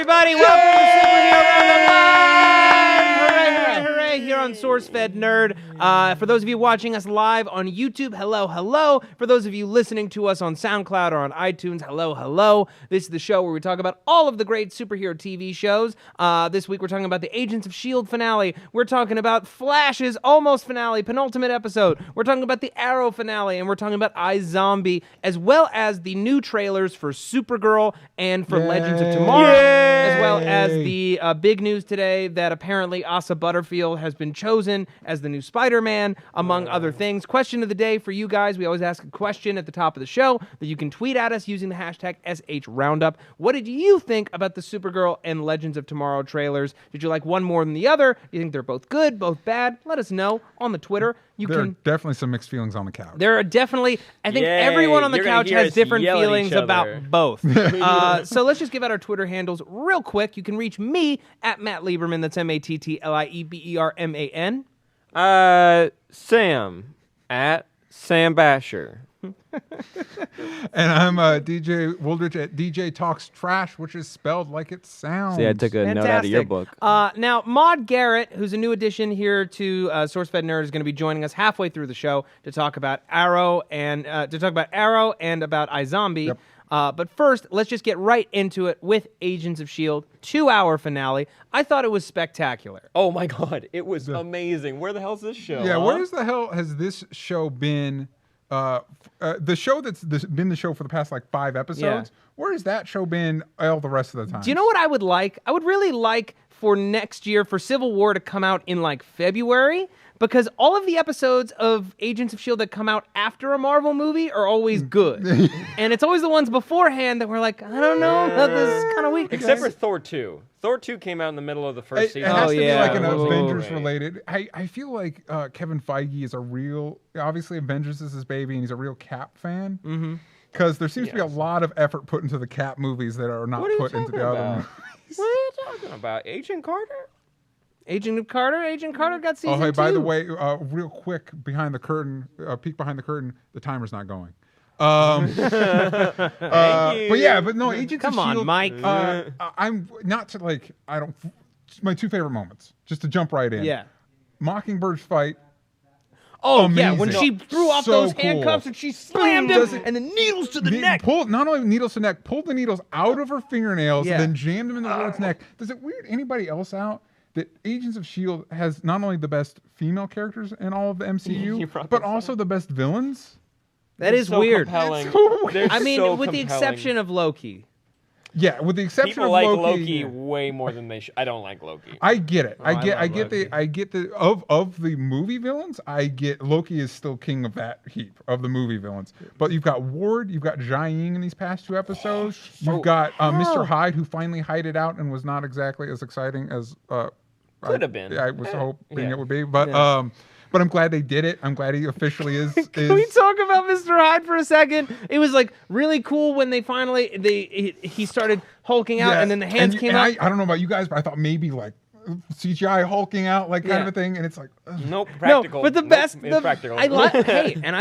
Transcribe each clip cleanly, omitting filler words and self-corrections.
everybody. Welcome to Superhero Roundup Live! Hooray, hooray, hooray, here on SourceFedNERD. For those of you watching us live on YouTube, hello, hello. For those of you listening to us on SoundCloud or on iTunes, hello, hello. This is the show where we talk about all of the great superhero TV shows. This week we're talking about the Agents of S.H.I.E.L.D. finale. We're talking about Flash's almost finale, penultimate episode. We're talking about the Arrow finale, and we're talking about iZombie, as well as the new trailers for Supergirl and for Legends of Tomorrow, as well as the big news today that apparently Asa Butterfield has been chosen as the new Spider-Man, among other things. Question of the day for you guys. We always ask a question at the top of the show that you can tweet at us using the hashtag #SHRoundup. What did you think about the Supergirl and Legends of Tomorrow trailers? Did you like one more than the other? Do you think they're both good, both bad? Let us know on the Twitter. There are definitely some mixed feelings on the couch. There are definitely, I think everyone on the couch has different feelings about both. So let's just give out our Twitter handles real quick. You can reach me at Matt Lieberman. That's MattLieberman. Sam at Sam Basher. And I'm DJ Woldridge at DJ Talks Trash, which is spelled like it sounds. See, I took a note out of your book. Now, Maude Garrett, who's a new addition here to SourceFedNERD, is going to be joining us halfway through the show to talk about Arrow and about iZombie. Yep. But first, let's just get right into it with Agents of S.H.I.E.L.D. 2-hour finale. I thought it was spectacular. Oh my God, it was amazing. Where the hell's this show? Yeah, where the hell has this show been? The show that's been the show for the past like 5 episodes. Yeah. Where has that show been all the rest of the time? Do you know what I would like? I would really like for next year for Civil War to come out in like February, because all of the episodes of Agents of S.H.I.E.L.D. that come out after a Marvel movie are always good. And it's always the ones beforehand that we're like, I don't know, this is kind of weak. Except for Thor 2. Thor 2 came out in the middle of the first season. It has to be like an Whoa. Avengers related. I feel like Kevin Feige is a real, obviously Avengers is his baby, and he's a real Cap fan. Mm-hmm. Because there seems to be a lot of effort put into the Cap movies that are not put into the other movies. What are you talking about? Agent Carter? Agent Carter got season 2. Oh, hey, by the way, real quick, behind the curtain, peek behind the curtain, the timer's not going. But no, Agents of S.H.I.E.L.D. Come on, Mike. I'm not to like, my 2 favorite moments, just to jump right in. Yeah. Mockingbird's fight. Oh, amazing. yeah, when she threw off those handcuffs and she slammed him, and the needles to the neck. Not only needles to the neck, pulled the needles out of her fingernails, and then jammed them in the Lord's neck. Does it weird anybody else out that Agents of S.H.I.E.L.D. has not only the best female characters in all of the MCU, but also the best villains? That is weird. Compelling. I mean, with the exception of Loki. Yeah, with the exception People of like Loki way more than they should. I don't like Loki. I get it. I get Loki. the of the movie villains. I get Loki is still king of that heap of the movie villains. But you've got Ward, you've got Jia-Ying in these past 2 episodes. You've got Mr. Hyde, who finally hided out and was not exactly as exciting as Could have been. I was hoping it would be, but I'm glad they did it. I'm glad he officially is. Can we talk about Mr. Hyde for a second? It was like really cool when they finally he started hulking out, and then the hands came out. I don't know about you guys, but I thought maybe like CGI hulking out, like kind of a thing, and it's like nope, practical. No, but the best, it's practical. I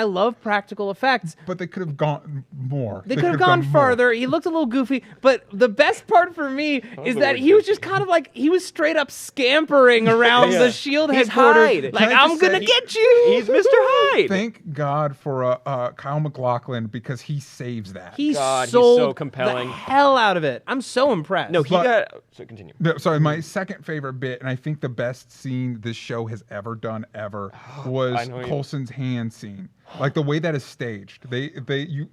love practical effects. But they could have gone more. They could have gone farther. He looked a little goofy, but the best part for me is that he was just kind of like he was straight up scampering around the S.H.I.E.L.D. headquarters, Hyde. like I'm gonna get you. He's Mr. Hyde. Thank God for Kyle MacLachlan, because he saves that. He's so sold compelling. the hell out of it. I'm so impressed. No, so continue. No, sorry, my second favorite bit, and I think the best scene this show has ever done was Coulson's hand scene. Like the way that is staged.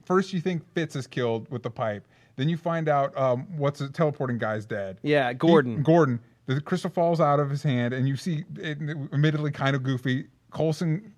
First you think Fitz is killed with the pipe, then you find out what's the teleporting guy's dead. Yeah, Gordon. Gordon. The crystal falls out of his hand, and you see it, admittedly kind of goofy, Coulson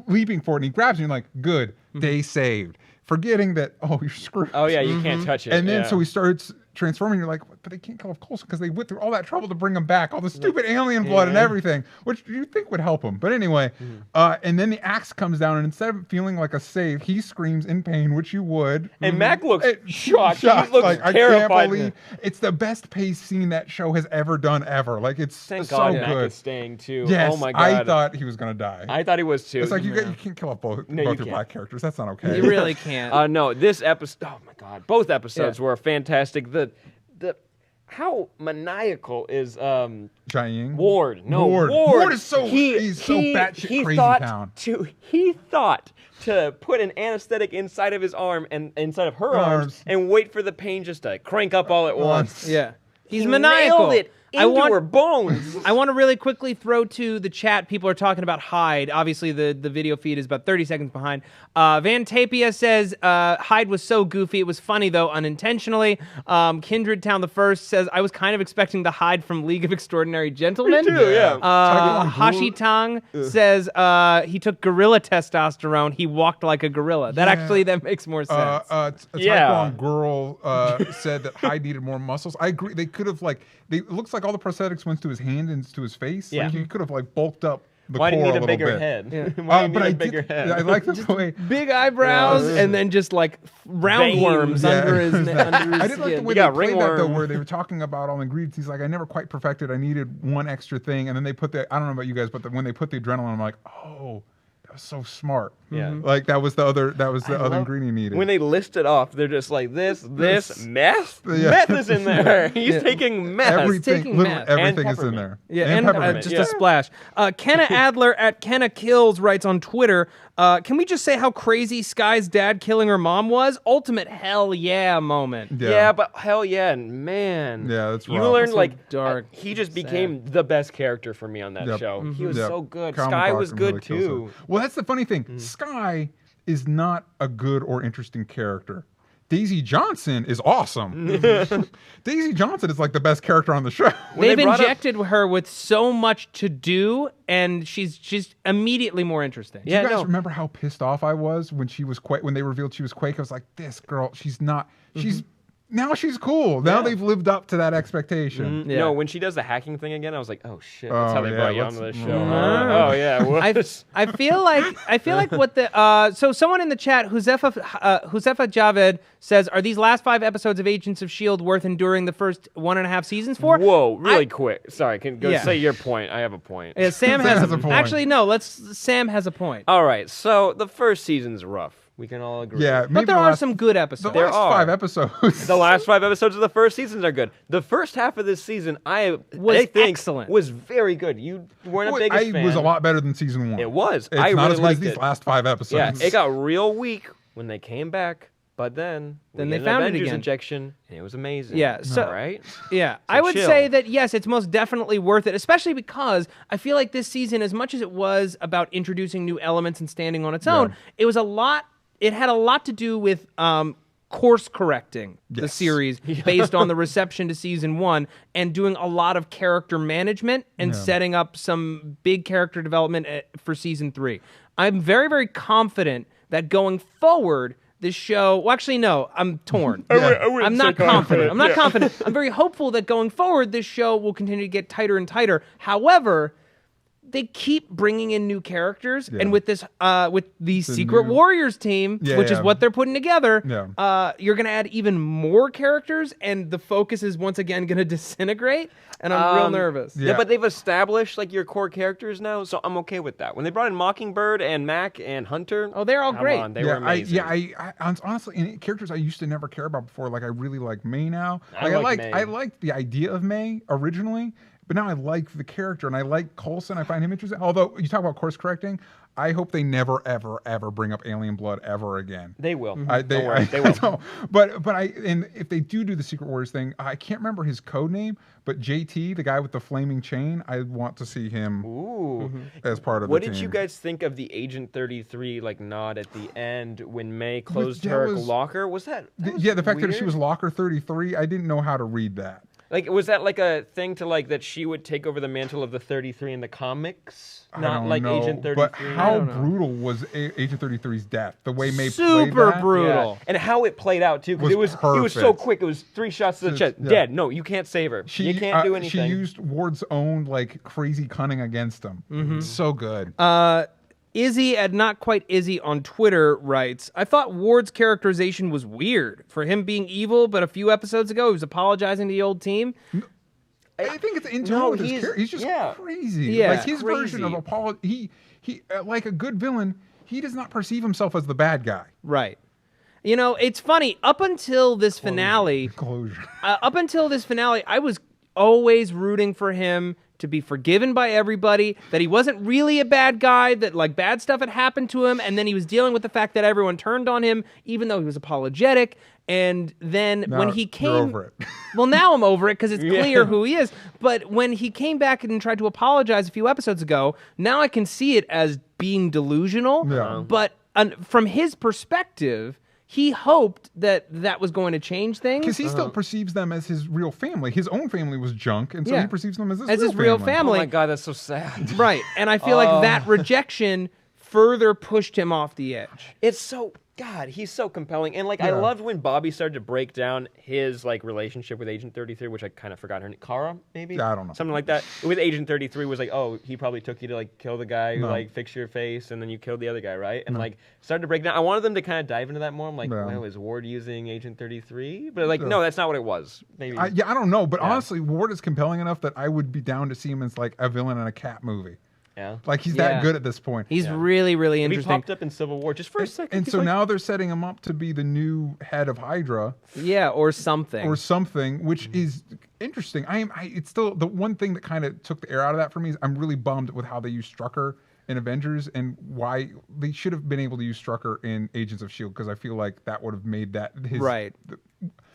leaping for it, and he grabs it, and you're like, good, day saved. Forgetting that, you're screwed. Oh yeah, you can't touch it. And then so he starts transforming. You're like, but they can't kill off Coulson because they went through all that trouble to bring him back, all the stupid alien blood and everything, which you think would help him. But anyway, and then the axe comes down, and instead of feeling like a save, he screams in pain, which you would. And Mac looks shocked. He looks like, terrified. I can't believe it's the best paced scene that show has ever done ever. Like it's Thank so God good. Mac is staying too. Yes, oh my God. I thought he was gonna die. I thought he was too. It's like you can't kill off both your black characters. That's not okay. You really can't. No, this episode. Oh my God, both episodes were fantastic. how maniacal is Jiaying? Ward? No, Ward. Ward. Ward is he's so batshit crazy town. He thought to put an anesthetic inside of his arm and inside of her arms and wait for the pain just to crank up all at once. Yeah. He's he maniacal. Nailed it into her bones. I want to really quickly throw to the chat. People are talking about Hyde. Obviously, the video feed is about 30 seconds behind. Van Tapia says Hyde was so goofy. It was funny, though, unintentionally. Kindred Town the First says, I was kind of expecting the Hyde from League of Extraordinary Gentlemen. Me too, yeah. Hashi Tang says he took gorilla testosterone. He walked like a gorilla. That makes more sense. Taekwon Girl said that Hyde needed more muscles. I agree. They could have, it looks like all the prosthetics went to his hand and to his face. Yeah. Like, he could have, bulked up the Why do core you a need a little bigger bit. head? Yeah. Why do you need a bigger head? I like the way... Big eyebrows and then just, roundworms under his skin. I did like the way they played that, though, where they were talking about all the ingredients. He's like, I never quite perfected. I needed one extra thing. And then they put I don't know about you guys, but when they put the adrenaline, I'm like, oh... That was so smart. Yeah. That was the other ingredient needed. When they list it off, they're just like this, meth? Yeah. Meth is in there. He's taking meth. Everything is in there. Yeah, and just a splash. Kenna Adler at Kenna Kills writes on Twitter, can we just say how crazy Sky's dad killing her mom was? Ultimate hell yeah moment. Yeah, but hell yeah, man. Yeah, that's right. You learned, so dark. He just became the best character for me on that show. He was so good. Sky was good, too. Well, that's the funny thing. Sky is not a good or interesting character. Daisy Johnson is awesome. Daisy Johnson is the best character on the show. They've injected her with so much to do, and she's immediately more interesting. Do you guys remember how pissed off I was when when they revealed she was Quake? I was like, this girl, she's not. Now she's cool. Now they've lived up to that expectation. Mm-hmm. Yeah. No, when she does the hacking thing again, I was like, oh shit, that's how they brought you onto the show. I feel like what the so someone in the chat, Huzefa Javed says, are these last 5 episodes of Agents of S.H.I.E.L.D. worth enduring the first 1.5 seasons for? Whoa, really quick. Sorry, can go say your point. I have a point. Yeah, Sam has a point. Actually, no. Sam has a point. All right, so the first season's rough. We can all agree. Yeah, but there are some good episodes. The last 5 episodes. The last 5 episodes of the first seasons are good. The first half of this season, I think excellent. Was very good. You weren't a biggest fan. It was a lot better than season 1. It was. It's not as good as these last 5 episodes. Yeah, it got real weak when they came back, but then they found Avengers it again. Injection, and it was amazing. Yeah, so right. Yeah, I would say that yes, it's most definitely worth it, especially because I feel like this season, as much as it was about introducing new elements and standing on its own, it was a lot. It had a lot to do with course correcting the series based on the reception to season 1 and doing a lot of character management and setting up some big character development for season 3. I'm very, very confident that going forward, this show... Well, actually, no. I'm torn. I'm not confident. I'm not confident. I'm very hopeful that going forward, this show will continue to get tighter and tighter. However... They keep bringing in new characters, and with this, with the Secret Warriors team, which is what they're putting together, you're going to add even more characters, and the focus is once again going to disintegrate, and I'm real nervous. Yeah, but they've established your core characters now, so I'm okay with that. When they brought in Mockingbird and Mac and Hunter, they're all great. They were amazing. I honestly, characters I used to never care about before, I really like May now. I liked the idea of May originally. But now I like the character, and I like Coulson. I find him interesting. Although, you talk about course correcting, I hope they never, ever, ever bring up alien blood ever again. They will. They will. But if they do the Secret Warriors thing, I can't remember his code name, but JT, the guy with the flaming chain, I want to see him as part of the team. What did you guys think of the Agent 33 nod at the end when May closed her locker? Was that the fact that she was Locker 33, I didn't know how to read that. Was that a thing to that she would take over the mantle of the 33 in the comics? Not know, Agent 33. But how brutal was Agent 33's death? The way May played that? Brutal. Yeah. And how it played out too, because it was so quick. It was 3 shots to the chest. Dead. No, you can't save her. You can't do anything. She used Ward's own crazy cunning against him. It's so good. Izzy at Not Quite Izzy on Twitter writes, I thought Ward's characterization was weird. For him being evil, but a few episodes ago he was apologizing to the old team. I think it's internal with his character. He's just crazy. Yeah, his version of apology, he like a good villain, he does not perceive himself as the bad guy. Right. You know, it's funny. Up until this finale, Closure. I was always rooting for him to be forgiven by everybody, that he wasn't really a bad guy, that like bad stuff had happened to him, and then he was dealing with the fact that everyone turned on him, even though he was apologetic. And then when he came, you're over it. well, now I'm over it because it's clear who he is. But when he came back and tried to apologize a few episodes ago, now I can see it as being delusional. Yeah. But from his perspective, he hoped that that was going to change things. Because he still perceives them as his real family. His own family was junk, and so Yeah. he perceives them as his real family. Oh my God, that's so sad. Right. And I feel like that rejection further pushed him off the edge. It's so God, he's so compelling, and like I loved when Bobby started to break down his like relationship with Agent 33, which I kind of forgot her name, Kara, maybe. Yeah, I don't know. Something like that. With Agent 33 was like, oh, he probably took you to like kill the guy who like fixed your face, and then you killed the other guy, right? And like started to break down. I wanted them to kind of dive into that more. I'm like, well, is Ward using Agent 33? But like, no, that's not what it was. Maybe. I don't know, but honestly, Ward is compelling enough that I would be down to see him as like a villain in a Cat movie. Yeah. Like he's that good at this point. He's really, really He interesting. popped up in Civil War just for a second. And so now they're setting him up to be the new head of Hydra. Yeah, or something. Which is interesting. It's still the one thing that kind of took the air out of that for me is I'm really bummed with how they used Strucker in Avengers and why they should have been able to use Strucker in Agents of S.H.I.E.L.D. because I feel like that would have made that his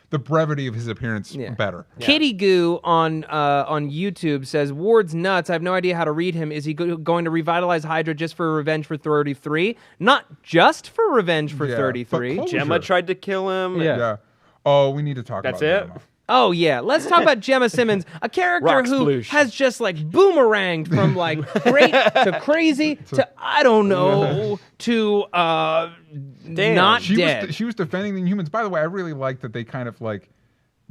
the brevity of his appearance better. Kitty Goo on YouTube says, Ward's nuts. I have no idea how to read him. Is he going to revitalize Hydra just for revenge for 33? Not just for revenge for 33. but Gemma tried to kill him. Yeah. Oh, we need to talk about That's it? Gemma. Oh, yeah. Let's talk about Gemma Simmons, a character Rock who sploosh. has just like boomeranged from like great to crazy to I don't know to not dead. She was defending the Inhumans. By the way, I really liked that they kind of like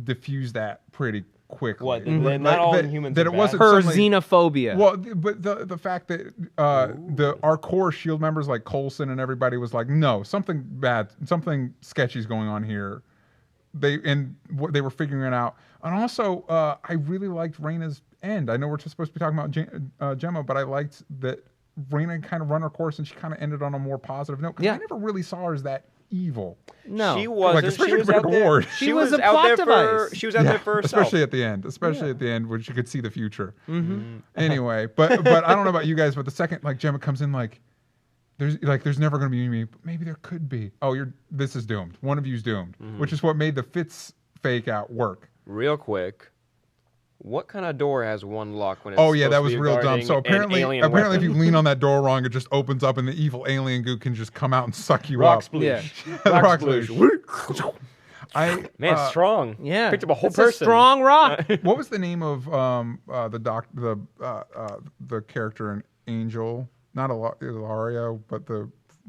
diffused that pretty quickly. What? Not all Inhumans that are it bad? wasn't Her suddenly, xenophobia. Well, but the fact that our core S.H.I.E.L.D. members like Coulson and everybody was like, no, something bad, something sketchy is going on here. They were figuring it out. And also, I really liked Raina's end. I know we're just supposed to be talking about Gemma, but I liked that Raina kind of run her course and she kind of ended on a more positive note. Because I never really saw her as that evil. No. She wasn't. Like, especially she was compared out to there. Ward. She was a out plot there device. For, she was out there for herself. Especially at the end. At the end when she could see the future. Anyway, but I don't know about you guys, but the second like Gemma comes in like, there's never going to be me, but maybe there could be. Oh, this is doomed. One of you's doomed, which is what made the Fitz fake out work. Real quick, what kind of door has one lock when it's Oh yeah, that supposed was to be real dumb. guarding So an apparently alien if weapon? you lean on that door wrong, it just opens up and the evil alien goo can just come out and suck you Rock up. sploosh. Yeah. Rock sploosh. sploosh. Man, strong. Yeah. Picked up a whole It's person. a strong rock. What was the name of the character in Angel? Not Ilaria, but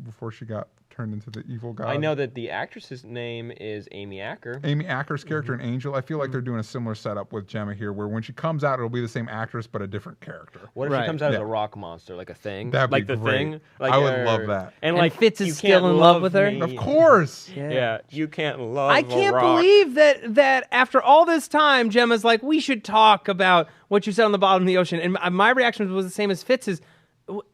before she got turned into the evil god. I know that the actress's name is Amy Acker. Amy Acker's character in Angel. I feel like they're doing a similar setup with Gemma here, where when she comes out, it'll be the same actress but a different character. What if she comes out as a rock monster, like a thing? That'd be like the great. thing? Like I would love that. And And like Fitz is you still can't in love with her? me. Of course. Yeah, you can't love I a can't rock. believe that after all this time, Gemma's like, we should talk about what you said on the bottom of the ocean. And my reaction was the same as Fitz's.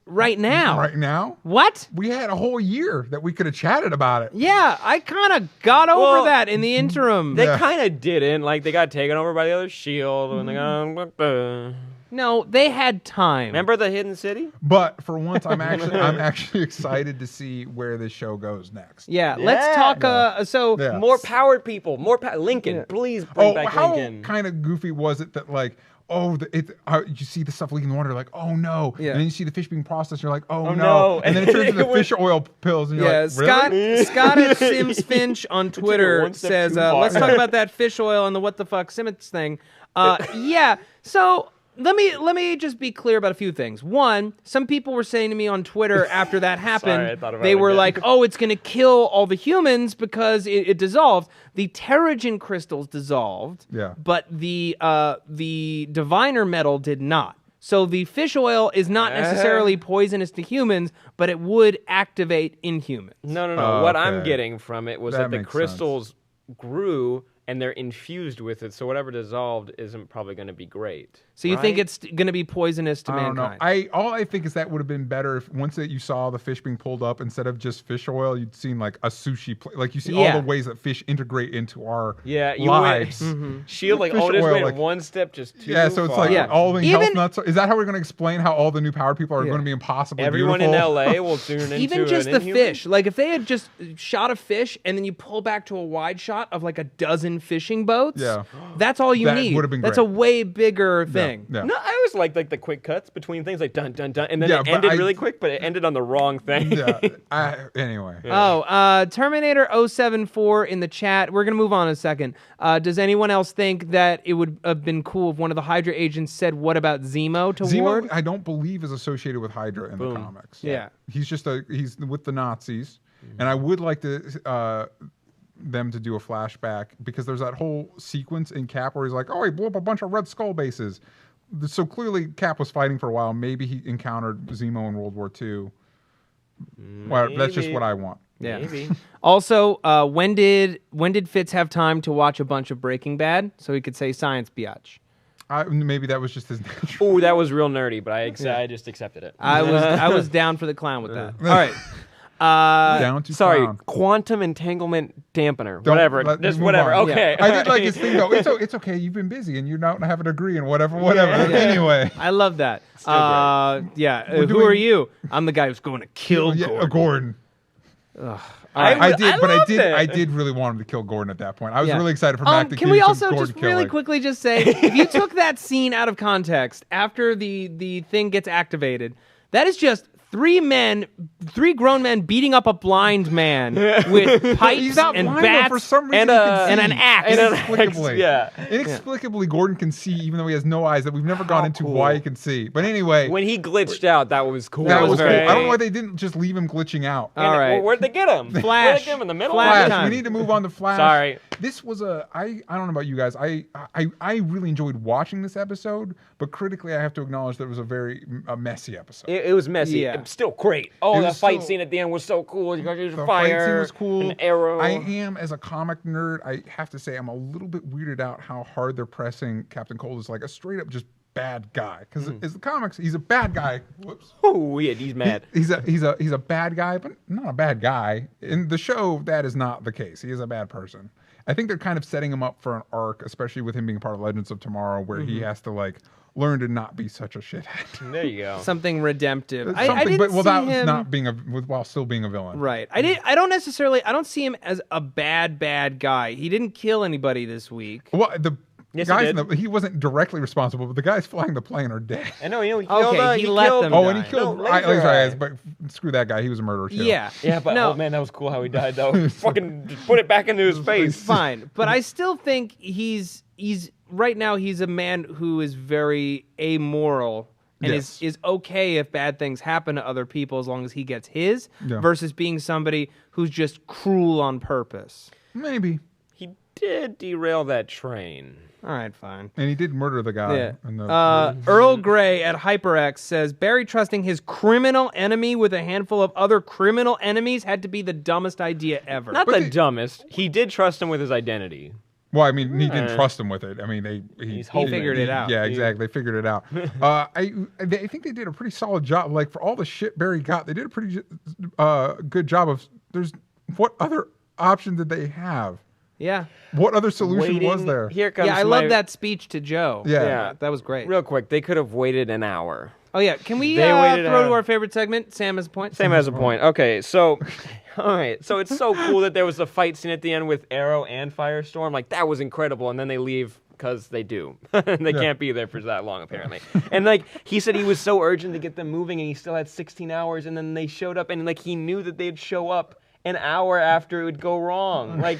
Right now. Right now? What? We had a whole year that we could have chatted about it. Yeah, I kind of got over Well, that in the interim. They kind of didn't. Like, they got taken over by the other S.H.I.E.L.D. and they got... No, they had time. Remember the Hidden City? But for once, I'm actually excited to see where this show goes next. Yeah, let's talk. Yeah. More powered people. Lincoln. Please bring back how Lincoln. kind of goofy was it that like, you see the stuff leaking in the water, like, oh no. Yeah. And then you see the fish being processed, you're like, oh, no. And then it turns into fish oil pills, and you're like, really? Scott at Sims Finch on Twitter one step says, too far. let's talk about that fish oil and the what the fuck Simmons thing. Yeah, so let me just be clear about a few things. One, some people were saying to me on Twitter after that happened, I thought about they it were again. like, oh, it's going to kill all the humans because it dissolved. The Terrigen crystals dissolved, but the diviner metal did not. So the fish oil is not necessarily poisonous to humans, but it would activate Inhumans. No. Oh, What I'm okay. getting from it was That that the makes crystals grew and they're infused with it, so whatever dissolved isn't probably going to be great. So you think it's going to be poisonous to mankind? I don't know. All I think is that would have been better if once that you saw the fish being pulled up, instead of just fish oil, you'd seen like a sushi plate. Like you see all the ways that fish integrate into our lives. S.H.I.E.L.D. like, Fish just oil, went like, one step just too so it's like all the health nuts. Is that how we're going to explain how all the new power people are going to be impossibly Everyone beautiful? in LA will tune into Even just an the Inhuman? fish. Like if they had just shot a fish and then you pull back to a wide shot of like a dozen fishing boats, that's all you need. Would have been That's great. a way bigger thing. Yeah. No, I always liked like the quick cuts between things, like dun dun dun, and then it ended really quick, but it ended on the wrong thing. Anyway. Terminator 074 in the chat. We're gonna move on in a second. Does anyone else think that it would have been cool if one of the Hydra agents said, "What about Zemo?" to Ward? Zemo, I don't believe is associated with Hydra in the comics. Yeah. He's just he's with the Nazis, and I would like to them to do a flashback, because there's that whole sequence in Cap where he's like, "Oh, he blew up a bunch of Red Skull bases." So clearly, Cap was fighting for a while. Maybe he encountered Zemo in World War II. Well, that's just what I want. Yeah. Maybe. Also, when did Fitz have time to watch a bunch of Breaking Bad so he could say science biatch? Maybe that was just his natural. Oh, that was real nerdy, but I just accepted it. I was down for the clown with that. All right. Down to clown. Quantum entanglement dampener. Whatever. Just whatever. On. Okay. I did like his thing though. It's okay. You've been busy and you don't have a degree and whatever. Anyway. I love that. Who are you? I'm the guy who's going to kill Gordon. I did really want him to kill Gordon at that point. I was really excited for Mac to kill. Can we also just really quickly just say, if you took that scene out of context after the thing gets activated, that is just three grown men beating up a blind man with pipes and bats for some reason and an axe. Inexplicably, Gordon can see even though he has no eyes. That we've never gone into why he can see. But anyway, when he glitched out, that was cool. That was cool. I don't know why they didn't just leave him glitching out. All right, where'd they get him? Flash. Where'd they get him in the middle? Flash. We need to move on to Flash. Sorry. This was I don't know about you guys. I really enjoyed watching this episode, but critically, I have to acknowledge that it was a messy episode. It was messy. Yeah. Still great. Oh, the fight scene at the end was so cool. You guys used fire. The fight scene was cool. An arrow. I am, as a comic nerd, I have to say I'm a little bit weirded out how hard they're pressing Captain Cold as like a straight up just bad guy. Because in the comics, he's a bad guy. Whoops. Oh yeah, he's mad. He's a bad guy, but not a bad guy. In the show, that is not the case. He is a bad person. I think they're kind of setting him up for an arc, especially with him being part of Legends of Tomorrow, where he has to like learn to not be such a shithead. There you go. Something redemptive. Not being while still being a villain. Right. I don't see him as a bad guy. He didn't kill anybody this week. Well, he wasn't directly responsible, but the guys flying the plane are dead. I know. He let them die. And he killed Laser Eyes, but screw that guy. He was a murderer too. Yeah. But oh man, that was cool how he died though. Fucking just put it back into his face. Fine, but I still think he's right now he's a man who is very amoral and is okay if bad things happen to other people as long as he gets his, versus being somebody who's just cruel on purpose. Maybe. He did derail that train. All right, fine. And he did murder the guy. Yeah. Earl Grey at HyperX says, Barry trusting his criminal enemy with a handful of other criminal enemies had to be the dumbest idea ever. Not the dumbest. He did trust him with his identity. Well, I mean, he didn't trust him with it. I mean, he figured it out. Yeah, exactly. They figured it out. I think they did a pretty solid job. Like, for all the shit Barry got, they did a pretty good job of, what other option did they have? Yeah. What other solution was there? Here comes I love that speech to Joe. Yeah. That was great. Real quick, they could have waited an hour. Oh, yeah. Can we throw to our favorite segment? Sam has a point. Sam has a point. Okay, so... All right, so it's so cool that there was a fight scene at the end with Arrow and Firestorm. Like, that was incredible. And then they leave because they do. They can't be there for that long, apparently. And, like, he said he was so urgent to get them moving, and he still had 16 hours. And then they showed up, and, like, he knew that they'd show up an hour after it would go wrong. Like...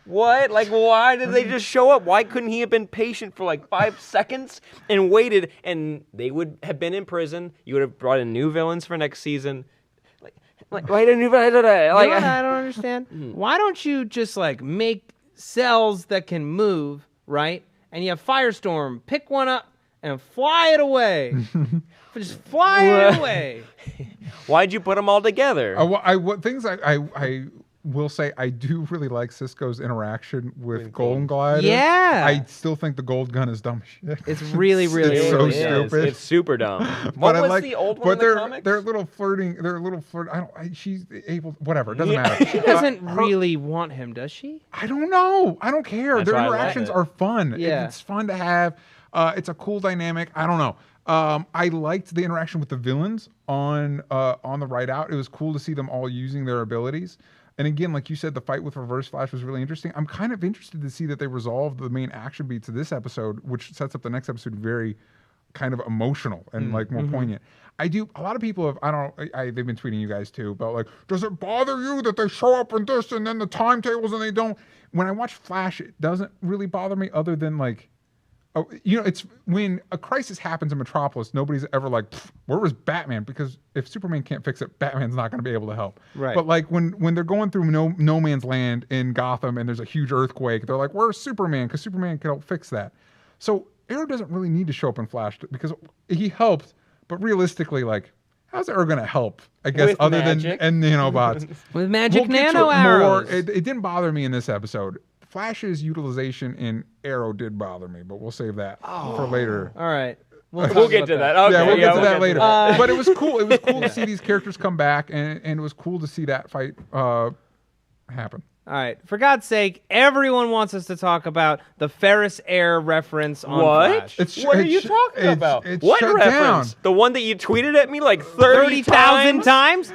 What? Like, why did they just show up? Why couldn't he have been patient for like 5 seconds and waited? And they would have been in prison. You would have brought in new villains for next season. Like why didn't you? Like, I don't understand. Why don't you just like make cells that can move, right? And you have Firestorm, pick one up and fly it away. Just fly it away. Why'd you put them all together? will say I do really like Cisco's interaction with Golden Glider. Yeah. I still think the gold gun is dumb shit. It's really, really it's so stupid. It's super dumb. But What was like, the old one in the comics? They're a little flirting. She's able. Whatever. It doesn't matter. She doesn't really want him, does she? I don't know. I don't care. That's Their why I love interactions it. are fun. Yeah. It's fun to have. It's a cool dynamic. I don't know. I liked the interaction with the villains on the ride out. It was cool to see them all using their abilities. And again, like you said, the fight with Reverse Flash was really interesting. I'm kind of interested to see that they resolved the main action beats of this episode, which sets up the next episode very kind of emotional and like more poignant. A lot of people have, they've been tweeting you guys too about like, does it bother you that they show up in this and then the timetables and they don't? When I watch Flash, it doesn't really bother me other than like, it's when a crisis happens in Metropolis, nobody's ever like, where was Batman? Because if Superman can't fix it, Batman's not going to be able to help. Right. But like when they're going through no man's land in Gotham and there's a huge earthquake, they're like, where's Superman? Because Superman can help fix that. So Arrow doesn't really need to show up in Flash because he helped, but realistically, like, how's Arrow going to help? I guess With other magic. than nanobots. With magic We'll get to nano it arrows. It didn't bother me in this episode. Flash's utilization in Arrow did bother me, but we'll save that for later. All right. We'll get to that. Okay, Yeah, we'll get to that later. that. But it was cool. It was cool to see these characters come back, and it was cool to see that fight happen. All right. For God's sake, everyone wants us to talk about the Ferris Air reference on What? Flash. What are you talking about? It's What shut reference? down. The one that you tweeted at me like 30,000 times?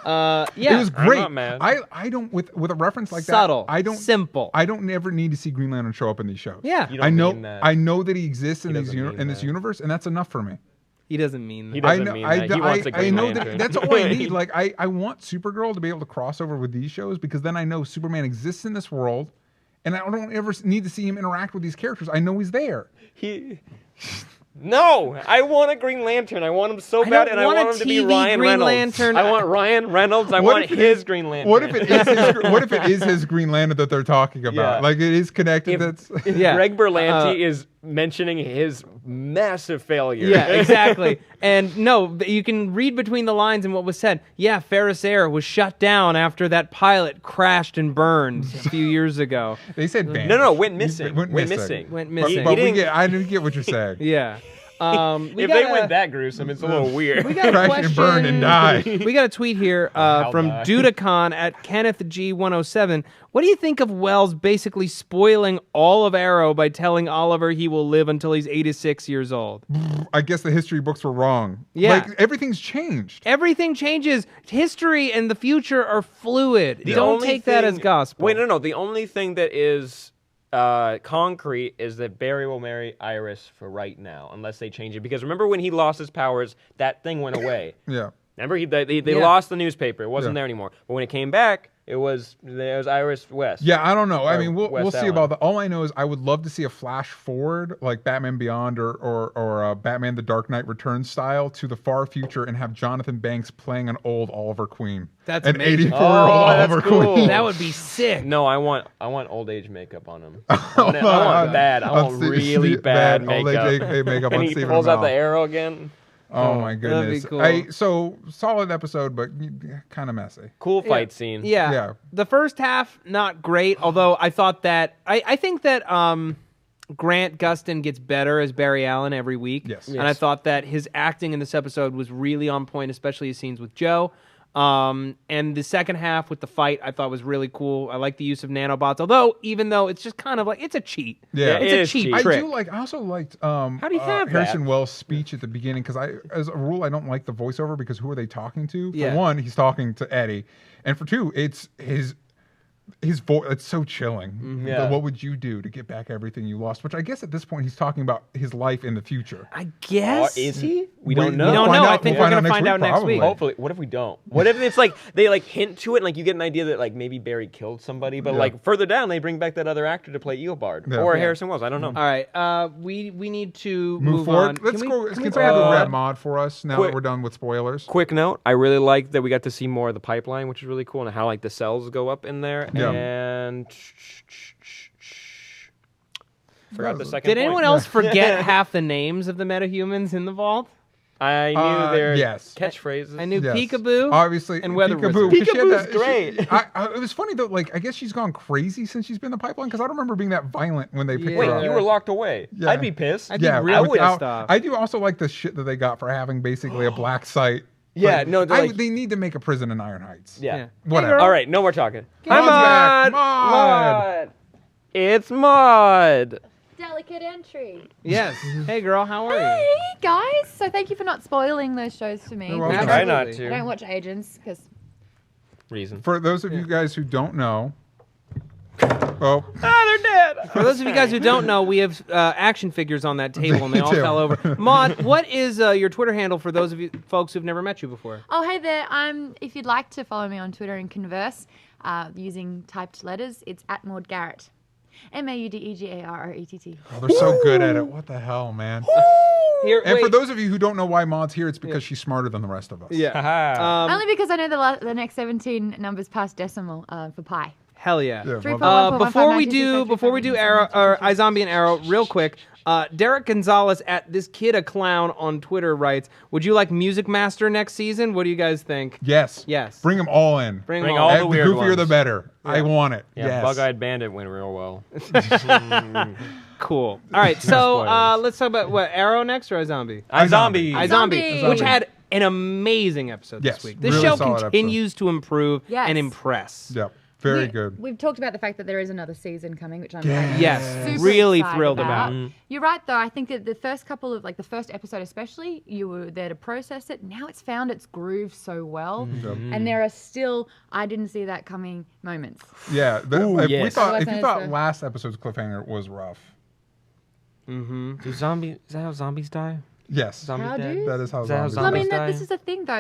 Yeah. It was great. not mad. I don't with a reference like Subtle. that. I don't Simple. I don't ever need to see Green Lantern show up in these shows. Yeah. You don't I know. mean that. I know that he exists in doesn't mean in this that. universe, and that's enough for me. He doesn't mean that. He doesn't I know, mean that. He wants a I Green know Lantern. that's all I need. Like I want Supergirl to be able to cross over with these shows because then I know Superman exists in this world, and I don't ever need to see him interact with these characters. I know he's there. No, I want a Green Lantern. I want him so bad, and I want him to be TV Ryan Green Reynolds. Lantern. I want Ryan Reynolds. I What want if it his is- Green Lantern. What if it is his Green Lantern that they're talking about? Yeah. Like it is connected. If Yeah. Greg Berlanti is mentioning his massive failure. Yeah, exactly. And no, you can read between the lines in what was said. Yeah, Ferris Air was shut down after that pilot crashed and burned a few years ago. They said vanished. No, went missing. Went missing. Went But, missing. but didn't- I didn't get what you're saying. Yeah. We If got they a- went that gruesome, it's a little weird. we got a Crash and burn and die. We got a tweet here I'll from die. Dudacon at Kenneth G107. What do you think of Wells basically spoiling all of Arrow by telling Oliver he will live until he's 86 years old? I guess the history books were wrong. Yeah. Like everything's changed. Everything changes. History and the future are fluid. The Don't only take that as thing- gospel. Wait, no. The only thing that is concrete is that Barry will marry Iris for right now, unless they change it. Because remember when he lost his powers, that thing went away. Yeah. Remember, they Yeah. lost the newspaper. It wasn't Yeah. there anymore. But when it came back, it was Iris West. Yeah, I don't know. I Or mean, we'll West see Allen. about that. All I know is I would love to see a flash forward, like Batman Beyond or Batman: The Dark Knight Returns style, to the far future and have Jonathan Banks playing an old Oliver Queen. That's an amazing. 84-year-old Oh, that's Oliver cool. Queen. That would be sick. No, I want old age makeup on him. I want bad. I want really bad old age makeup. makeup And on he Stephen pulls out Amell. the arrow again. Oh my that'd be goodness! cool. So solid episode, but kind of messy. Cool fight scene. Yeah. Yeah. The first half, not great, although I thought that I think that Grant Gustin gets better as Barry Allen every week. Yes. And I thought that his acting in this episode was really on point, especially his scenes with Joe. And the second half with the fight I thought was really cool. I like the use of nanobots, even though it's just kind of like it's a cheat. Yeah. It's It a is cheat cheap. trick. I also liked do you have Harrison that? Wells' speech at the beginning because as a rule, I don't like the voiceover because who are they talking to? Yeah. For one, he's talking to Eddie, and for two, it's his voice. It's so chilling. Yeah. What would you do to get back everything you lost? Which I guess at this point he's talking about his life in the future. I guess. Is he? We We- don't know. We don't find know. out- I think we'll we're find going to out find next out week, next week. probably. Hopefully. What if we don't? What if it's like they like hint to it and like you get an idea that like maybe Barry killed somebody, but Yeah. like further down they bring back that other actor to play Eobard Yeah. or Yeah. Harrison Wells. I don't know. All right. We need to Move on. forward. Let's Can go. we Let's grab grab a- a red mod for us now Quick. that we're done with spoilers. Quick note: I really like that we got to see more of the pipeline, which is really cool, and how like the cells go up in there. Yeah. And forgot the second. Did point. anyone else forget half the names of the metahumans in the vault? I knew their yes. catchphrases. I knew Yes. Peekaboo. Obviously, and Weather Peekaboo. Wizard. Peekaboo's great. It was funny though. Like, I guess she's gone crazy since she's been in the pipeline because I don't remember being that violent when they picked her Wait, up. you were locked away. Yeah. I'd be pissed. I'd be real pissed off. I do also like the shit that they got for having basically a black site. Yeah, But no, they need to make a prison in Iron Heights. Yeah. Whatever. All right, no more talking. Maud's back. Maud. It's Maud. Delicate entry. Yes. Hey, girl, how are you? Hey guys, so thank you for not spoiling those shows for me. You're welcome. Try not Absolutely. I to. don't watch Agents because Reason. For those of you guys who don't know, oh, They're dead. For those of you guys who don't know, we have action figures on that table, and they all too. fell over. Maud, what is your Twitter handle for those of you folks who've never met you before? oh hey there. If you'd like to follow me on Twitter and converse using typed letters, it's @MaudGarrett. MaudGarrett. oh, they're so good at it. What the hell, man? Here, And wait. for those of you who don't know why Maud's here, it's because she's smarter than the rest of us. yeah. Haha. Only because I know the next 17 numbers past decimal for pi. Hell yeah. Yeah, 3.1, well, Before we do Arrow or iZombie and Arrow, real quick, Derek Gonzalez at This Kid a Clown on Twitter writes, "Would you like Music Master next season? What do you guys think?" yes. Yes. Bring them all in. Bring Bring them all all. the The weird goofier the ones. better. I want it. Yeah, yes. Bug-Eyed Bandit went real well. Cool. All right, so Spoilers. let's talk about what Arrow next or iZombie? iZombie. iZombie, which had an amazing episode Yes, this week. This really show solid continues to improve Yes. and impress. Yep. Very good. We've talked about the fact that there is another season coming, which I'm Yes, super really excited thrilled about. You're right, though. I think that the first couple of, like the first episode especially, you were there to process it. Now it's found its groove so well. And there are still, I didn't see that coming moments. Yeah. Ooh, if yes. if you Otherwise, thought the- last episode's cliffhanger was rough, Is that how zombies die? yes. Zombies How dead? do? That is how Is that how zombies Well, I zombies mean, die? this is the thing, though.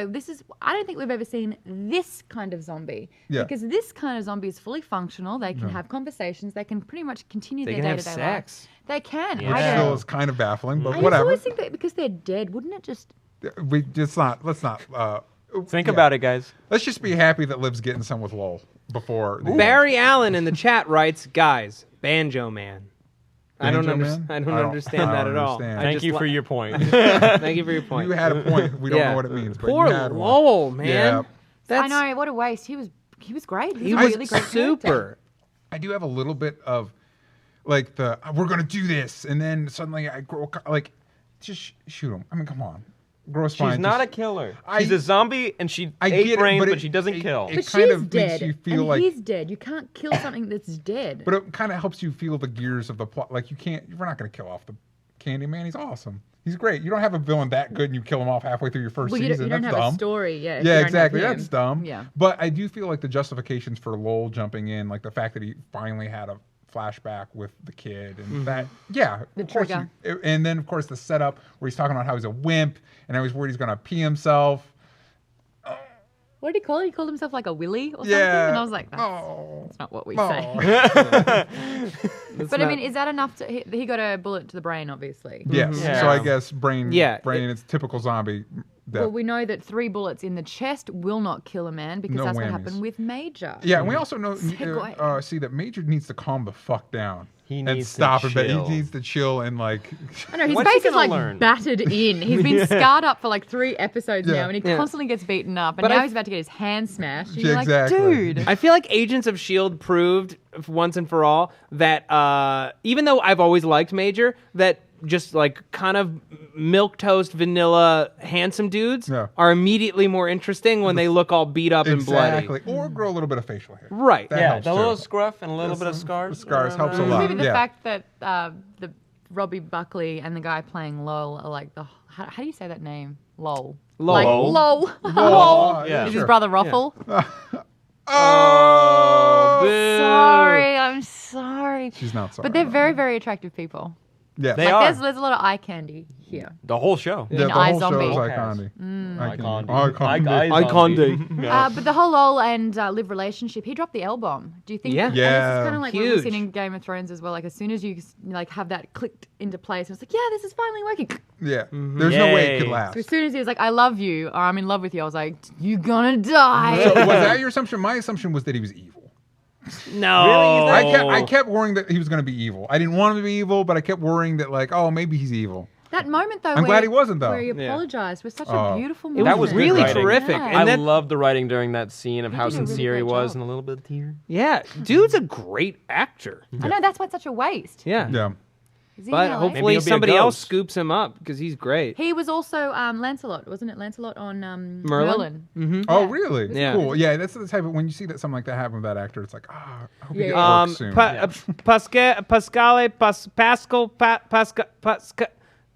I don't think we've ever seen this kind of zombie. Yeah. Because this kind of zombie is fully functional. They can have conversations. They can pretty much continue They their can have day-to-day sex. life. They can. Yeah. I Still don't. is kind of baffling, but I just whatever. always think that because they're dead, wouldn't it just... Let's not. Think yeah. about it, guys. Let's just be happy that Liv's getting some with Lowell before. The Barry Allen in the chat writes, "Guys, Banjo Man." I don't Banjo Man? understand I that don't at all. understand. I Thank just you for li- your point. Thank you for your point. You had a point. We don't Yeah. know what it means, but Poor you had one. Lowell, man. Yeah. That's, I know, what a waste. He was great. He He's a was really great super. character. I do have a little bit of like we're gonna do this, and then suddenly I grow like just shoot him. I mean, come on, grow a spine. She's not a just- killer. I- She's a zombie, and she I ate get it, brains, but but it- she doesn't it- kill. it- But kind she's of makes dead, you feel and like- he's dead. You can't kill something that's dead. But it kind of helps you feel the gears of the plot. Like we're not gonna kill off the Candyman. He's awesome. He's great. You don't have a villain that good and you kill him off halfway through your first Well, you season. don't That's have dumb. a story, yeah. if Yeah, you don't have exactly. him. That's dumb. Yeah. But I do feel like the justifications for Lowell jumping in, like the fact that he finally had a flashback with the kid and that, yeah. The of course trigger. and then, of course, the setup where he's talking about how he's a wimp and I was worried he's going to pee himself. What did he call it? He called himself like a willy or something? Yeah. And I was like, that's Oh. not what we Oh. say. That's But I not- mean, is that enough to... He got a bullet to the brain, obviously. Yes. Yeah. So I guess brain Yeah, is typical zombie death. Well, we know that 3 bullets in the chest will not kill a man because No that's what whammies. happened with Major. Yeah, and we also know Segue. see that Major needs to calm the fuck down. He and needs to stop a bit. chill. He needs to chill and like. I know, his What's he face is gonna like learn? battered in. He's been scarred up for like 3 episodes Yeah. now, and he Yeah. constantly gets beaten up. And But now I- he's about to get his hand smashed. And Yeah, you're exactly. like, dude. I feel like Agents of S.H.I.E.L.D. proved once and for all that even though I've always liked Major, that just like kind of milquetoast vanilla handsome dudes Yeah. are immediately more interesting when they look all beat up and bloody. Exactly. Or grow a little bit of facial hair. Right. That Yeah, helps the too. little scruff and a little bit of scars. The scars around helps a there. lot. Maybe the Yeah. fact that the Robbie Buckley and the guy playing Lowell are like the... How do you say that name? Lowell. Lowell. Like, Lowell. Lowell. Oh, Yeah. Is sure. his brother Ruffle? Oh, Boo. Sorry, I'm sorry. she's not sorry. But they're very, very attractive people. yes. They Like, are. there's a lot of eye candy here. The whole show. Yeah, in the whole show iZombie. is Okay. iconic. iZombie. But the whole Liv relationship, he dropped the L-bomb. Do you think? Yeah. And this is Yeah. kind of like what Huge. we've seen in Game of Thrones as well. Like as soon as you like have that clicked into place, it's like, yeah, this is finally working. Yeah. There's no way it could Yay. last. So as soon as he was like, I love you, or I'm in love with you, I was like, you're gonna die. So was that your assumption? My assumption was that he was evil. No. Really? I kept worrying that he was going to be evil. I didn't want him to be evil, but I kept worrying that like, oh, maybe he's evil. That moment, though, I'm glad he wasn't, though. where he Yeah. apologized was such a beautiful It moment. That was was good really writing. terrific. Yeah. And I then, loved the writing during that scene of how did a really sincere he great was job. and a little bit of tear. yeah, dude's a great actor. I know, that's why it's such a waste. Yeah. Yeah. Is he in But LA? hopefully Maybe he'll be a somebody else ghost. scoops him up because he's great. He was also Lancelot, wasn't it? Lancelot on Merlin. Mm-hmm. Oh, Yeah. really? Yeah. Cool. Yeah, that's the type of when you see that something like that happen with that actor, it's like, I hope he Yeah, gets yeah. work soon. Pascal.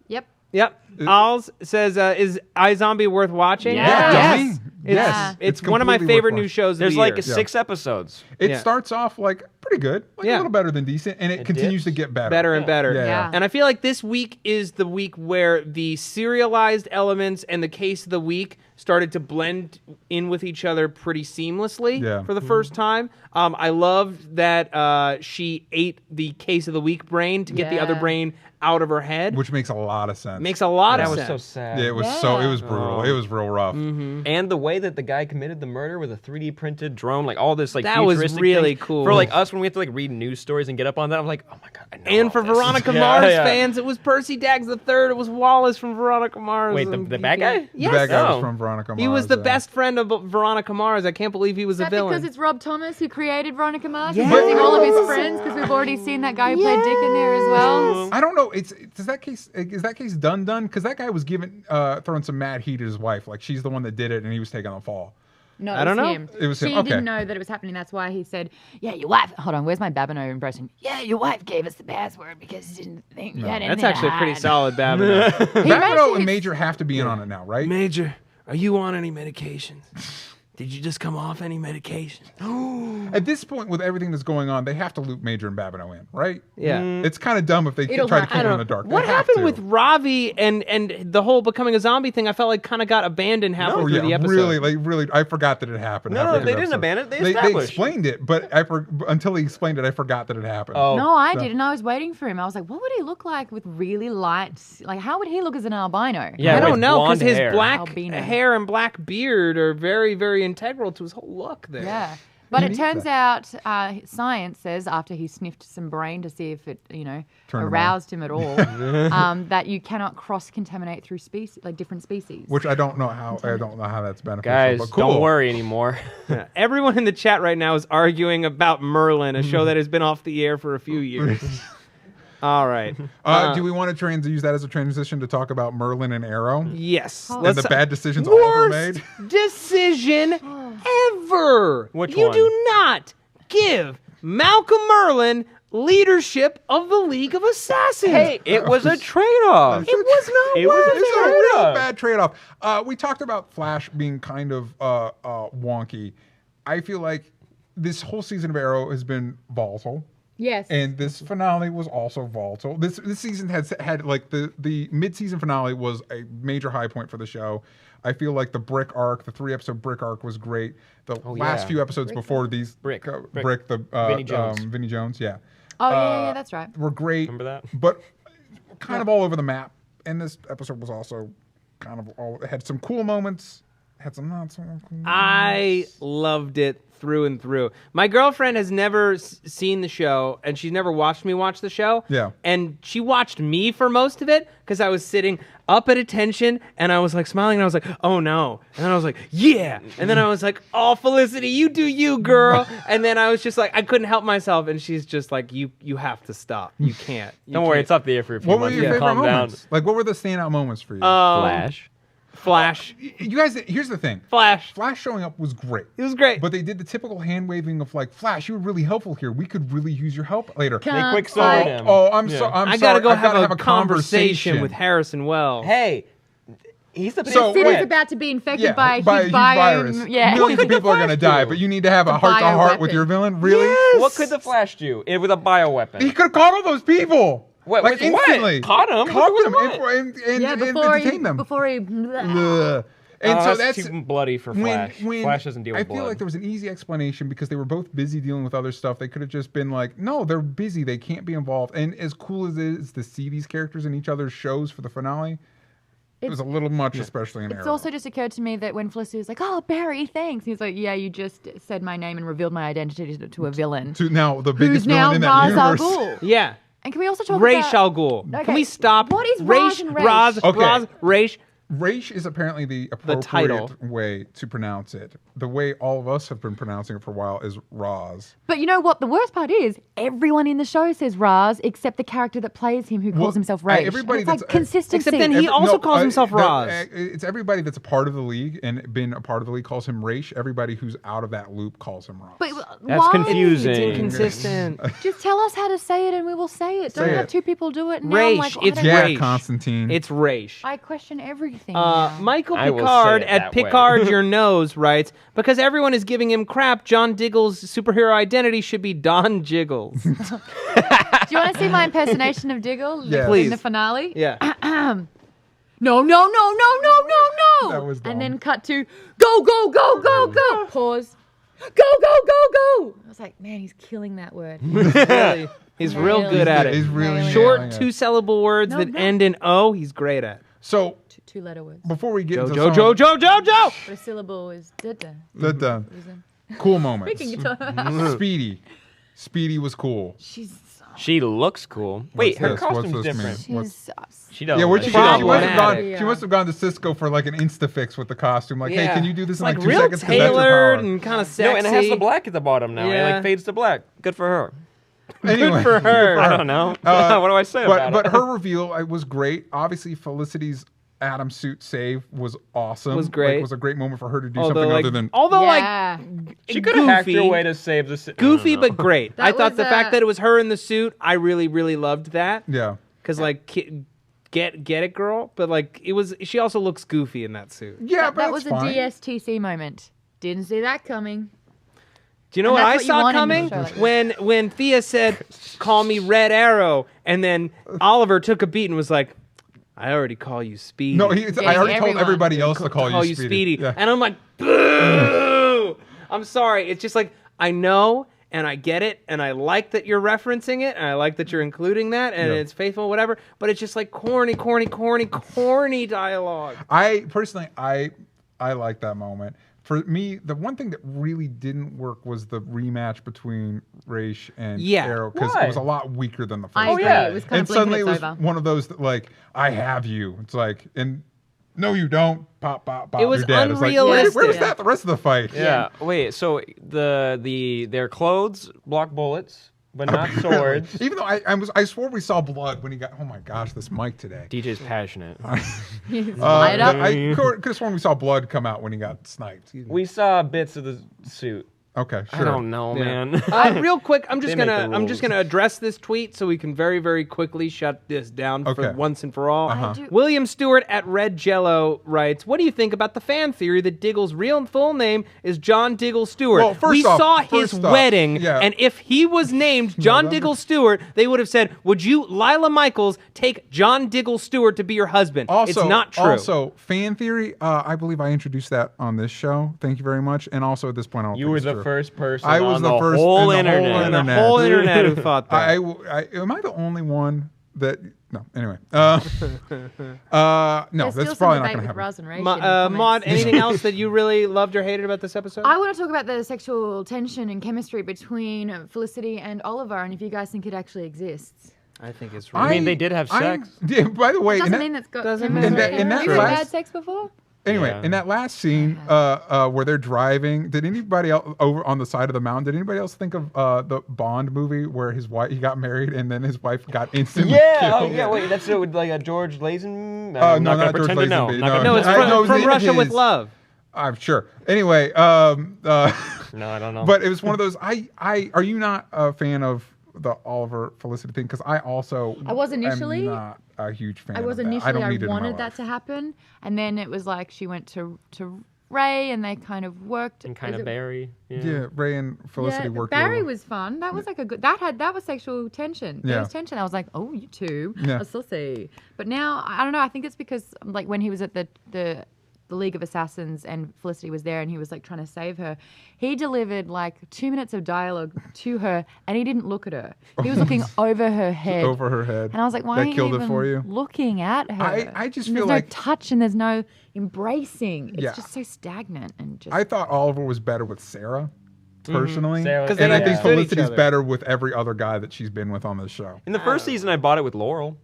Yep. Yep. Alls says, "Is iZombie worth watching?" Yeah. Yes. Yes. It's It's one of my completely favorite worth new shows. There's of the like year. 6 episodes. It Yeah. starts off like pretty good, like Yeah. a little better than decent, and it continues dips. to get better. better and better. Yeah. Yeah. And I feel like this week is the week where the serialized elements and the case of the week started to blend in with each other pretty seamlessly Yeah. for the first time. I loved that she ate the case of the week brain to get the other Yeah. brain out of her head. Which makes a lot of sense. Makes a lot That of was sense. so sad. Yeah, it was Yeah. it was brutal. Oh. It was real rough. And the way that the guy committed the murder with a 3D printed drone, like all this like That was futuristic really things. cool. For like us when we have to like read news stories and get up on that, I'm like, oh my god, I know And all for this. Veronica Yeah, Mars yeah. fans, it was Percy Daggs III. It was Wallace from Veronica Mars. Wait, and the he bad can- guy? Yes. The bad guy Oh. was from Veronica Mars. He was the yeah. best friend of Veronica Mars. I can't believe he was Is a that villain. because it's Rob Thomas who created Veronica Mars? Yes. He's using all of his friends because we've already seen that guy who played Dick in there as well. I don't know. Is that case done? Because that guy was given throwing some mad heat at his wife. Like she's the one that did it, and he was taking the fall. No, I it don't was know. him. It was him, She okay. didn't know that it was happening. That's why he said, "Yeah, your wife." Hold on, where's my Babino impression? Yeah, your wife gave us the password because she didn't think you had anything That's actually to a pretty hide." solid Babino. Babino and Major have to be in on it now, right? Major, are you on any medications? Did you just come off any medications? At this point, with everything that's going on, they have to loop Major and Babino in, right? Yeah. It's kind of dumb if they It'll try to happen. keep it in the dark. They What have happened to. with Ravi and the whole becoming a zombie thing? I felt like kind of got abandoned halfway Oh through the yeah, episode. really, I forgot that it happened. No, halfway through they the didn't episode. abandon it, they They established. explained it, but until he explained it, I forgot that it happened. Oh. No, I didn't. I was waiting for him. I was like, what would he look like with really light? Like, how would he look as an albino? Yeah, I don't with know because blonde his hair. black Albino. hair and black beard are very, very integral to his whole look there. Yeah. But He it needs turns that. out, science says after he sniffed some brain to see if it, Turned him aroused him at all, that you cannot cross-contaminate through species, like different species. Which I don't know how that's beneficial. Guys, but cool. don't worry anymore. Yeah. Everyone in the chat right now is arguing about Merlin, a show that has been off the air for a few years. All right. Do we want to use that as a transition to talk about Merlin and Arrow Yes. And and the bad decisions Oliver Worst made? decision ever. Which you one? do not give Malcolm Merlin leadership of the League of Assassins. Hey, it was a trade-off. it was not It was worth a It's a it. real trade-off. bad trade-off. We talked about Flash being kind of wonky. I feel like this whole season of Arrow has been volatile. yes. And this finale was also volatile. This season has had like the mid-season finale was a major high point for the show. I feel like the Brick arc, the 3-episode Brick arc was great. The last yeah. few episodes before these Brick. Vinny Jones. Vinny Jones, yeah. yeah, that's right. Were great. Remember that? But kind of all over the map. And this episode was also kind of it had some cool moments, had some not so cool moments. I loved it through and through. My girlfriend has never seen the show, and she's never watched me watch the show. Yeah. And she watched me for most of it because I was sitting up at attention, and I was like smiling, and I was like, oh no. And then I was like, yeah. And then I was like, oh, Felicity, you do you, girl. And then I was just like, I couldn't help myself, and she's just like, you have to stop. You can't. You Don't worry, can't. it's up the air for a few What were months. your favorite Calm moments? down. Like, what were the standout moments for you? Flash. You guys, here's the thing. Flash. Flash showing up was great. It was great. But they did the typical hand waving of like, Flash, you were really helpful here. We could really use your help later. They quick sworded him. I'm Yeah. sorry. I gotta go have a conversation with Harrison Wells. Hey, he's the So, big City's wait. about to be infected Yeah, by a by a huge huge bio. virus. Yeah. Millions of people are Flash gonna die, do? but you need to have a The heart-to-heart with bioweapon. your villain. Really? Yes. What could the Flash do with a bioweapon? He could have caught all those people. What, like with what? instantly. Caught 'em? Caught With them what? and Yeah, before he, detained them. before he. Ugh. And Oh, so that's that's too bloody for Flash. Flash doesn't deal with I feel blood. like there was an easy explanation because they were both busy dealing with other stuff. They could have just been like, no, they're busy. They can't be involved. And as cool as it is to see these characters in each other's shows for the finale, it was a little much, especially in It's Arrow. also just occurred to me that when Felicity was like, "Oh, Barry, thanks," he's like, "Yeah, you just said my name and revealed my identity to a villain to now the who's biggest now villain in that Ra's al universe. Ghul." Yeah. And can we also talk Ra's about... al Ghul. Okay, Can we stop? what is Raz and Raish? Raz, Okay. Raz, Raish. Raish is apparently the appropriate title. way to pronounce it. The way all of us have been pronouncing it for a while is Roz. But you know what? The worst part is everyone in the show says Raz except the character that plays him who calls himself Raish. everybody And it's like that's- consistency. Except then he also calls himself Roz. It's everybody that's a part of the league and been a part of the league calls him Raish. Everybody who's out of that loop calls him Roz. But That's why? confusing. It's inconsistent. Just tell us how to say it and we will say it. Don't Say have it. two people do it. Now Raish. I'm like, It's I don't- yeah, Raish. Constantine. It's Raish. I question everything. now. Michael I will say Picard it at that way. Picard Your Nose writes, because everyone is giving him crap, John Diggle's superhero identity should be Don Jiggles. Do you want to see my impersonation of Diggle Yeah. in Please. the finale? Yeah. No. That was dumb. And then cut to go. Pause. Go. I was like, man, he's killing that word. Really, he's real good at it. He's really Nailing it. Short nailing it. two-syllable words No, that no. end in O, he's great at. So Two-letter words. before we get into Jojo. But a syllable is da-da. the cool moments. Speaking guitar. Speedy was cool. She's She looks cool. Wait, her this? What's costume's this different. mean? she's She don't. Yeah, look she like must problematic. have gone. Yeah. She must have gone to Cisco for like an insta fix with the costume. Like, hey, Yeah. can you do this It's in like 2 real seconds? 'Cause that's your tailored power. and kind of sexy. No, and it has the black at the bottom now. It Yeah. like fades to black. Good for her. Anyway, for her. I don't know. What do I say about but it? her reveal was great. Obviously, Felicity's Atom suit save was awesome. Was great. Like, it was a great moment for her to do although, something like, other than. although yeah. She could have hacked her goofy. way to save the. Goofy, but great. That I thought was, the fact that it was her in the suit, I really, really loved that. Yeah. Because, like, get it, girl. But, like, it was. She also looks goofy in that suit. Yeah, but that it's was a fine. DSTC moment. Didn't see that coming. Do you know And what I that's what you saw want in coming? the show, like- When Thea said, "Call me Red Arrow," and then Oliver took a beat and was like, "I already call you Speedy." No, I Getting already told everyone. everybody else to call you Speedy. Yeah. And I'm like, boo! I'm sorry. It's just like, I know and I get it and I like that you're referencing it and I like that you're including that and Yeah. it's faithful, whatever, but it's just like corny dialogue. I personally, I like that moment. For me, the one thing that really didn't work was the rematch between Raish and Yeah. Arrow because Why? it was a lot weaker than the first. I one. agree. yeah. It was kind And of suddenly blinking it was it's over. one of those that, like, I have you. It's like, and no, you don't. Pop, pop, pop. It was you're dead. It's like, unrealistic. where was that the rest of the fight? Yeah. Wait. So their clothes block bullets, but not swords. Even though I swore we saw blood when he got. Oh my gosh, this mic today. DJ's passionate. Light up. I could have sworn we saw blood come out when he got sniped. We saw bits of the suit. Okay, sure. I don't know, Yeah. man. Real quick, I'm just They make the gonna rules. address this tweet so we can very, very quickly shut this down for Okay. once and for all. Uh-huh. do- William Stewart at Red Jello writes, "What do you think about the fan theory that Diggle's real and full name is John Diggle Stewart? Well, first we off- saw his first off, wedding, yeah. and if he was named John Diggle Stewart, they would have said, would you, Lila Michaels, take John Diggle Stewart to be your husband? Also, it's not true. Also, fan theory. I believe I introduced that on this show. Thank you very much. And also at this point, I don't You think were it's the true. first person I was on the the first whole in the whole internet. And the internet. whole internet who thought that. Am I the only one that? No. Anyway. No, There's that's still probably some not debate going to with happen. Raz and Raish in Ma- the comments. Maud, anything else that you really loved or hated about this episode? I want to talk about the sexual tension and chemistry between Felicity and Oliver, and if you guys think it actually exists. I think it's I mean, they did have sex. Yeah, by the way, Doesn't in that- mean that's got doesn't chemistry. mean- in that Have you last- had sex before? Anyway, Yeah. in that last scene where they're driving, did anybody else over on the side of the mountain? Did anybody else think of the Bond movie where he got married and then his wife got instantly Yeah. Oh, killed? yeah. Wait, that's with like a George Lazenby. No, I'm not gonna George pretend to know. Lazenby, Not gonna no, it's I from, know from his- Russia with Love. I'm sure. Anyway, No, I don't know. but it was one of those. Are you not a fan of the Oliver Felicity thing? Because I was initially. am not a huge fan. I was of that. initially, don't I need it in my wanted that life. to happen, and then it was like she went to Ray, and they kind of worked. and kind as of a- Barry. Yeah, Ray and Felicity Yeah, worked. Barry really well. was fun. That was like a good. That was sexual tension. There Yeah. was tension. I was like, oh, you two Yeah. are saucy. But now I don't know. I think it's because like when he was at the League of Assassins and Felicity was there and he was like trying to save her, he delivered like 2 minutes of dialogue to her and he didn't look at her. He was looking over her head. Over her head. And I was like, why That are you killed it even for you? looking at her? I just And feel there's like- no touch and there's no embracing. It's Yeah. just so stagnant and just. I thought Oliver was better with Sarah. personally. Sarah- Because And they I think understood each Felicity's other. better with every other guy that she's been with on this show. In the first season, I bought it with Laurel.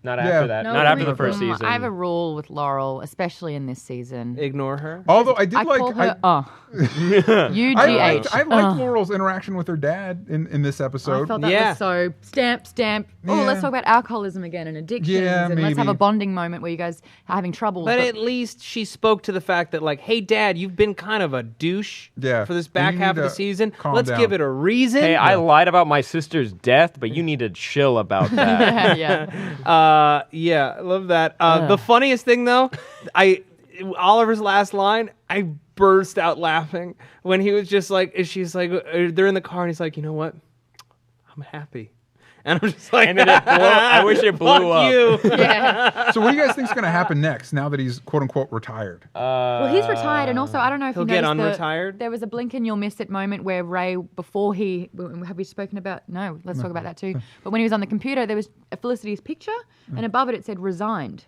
Not Yeah. after that. No, Not after we- the first season. I have a rule with Laurel, especially in this season. Ignore her. Although I did I like... call her I UGH. liked Laurel's interaction with her dad in this I episode. felt that Yeah. was so stamp. Oh, Yeah. let's talk about alcoholism again and addictions, Yeah, and let's have maybe. a bonding moment where you guys are having trouble. But at least she spoke to the fact that, like, hey, Dad, you've been kind of a douche Yeah. for this And back you half need of the to season. calm Let's down. give it a reason. Hey, I lied about my sister's death, but you need to chill about that. yeah. Yeah, I love that. The funniest thing, though, Oliver's last line, I burst out laughing when he was just like, she's like, they're in the car, and he's like, you know what? I'm happy. And I'm just like, And then it blew, I wish it blew fuck up. you. Yeah. So what do you guys think is going to happen next now that he's quote unquote retired? Well, he's retired, and also I don't know if He'll you get noticed unretired? there was a blink and you'll miss it moment where Ray, before he, have we spoken about? No, let's talk about that too. But when he was on the computer, there was a Felicity's picture, and above it said resigned.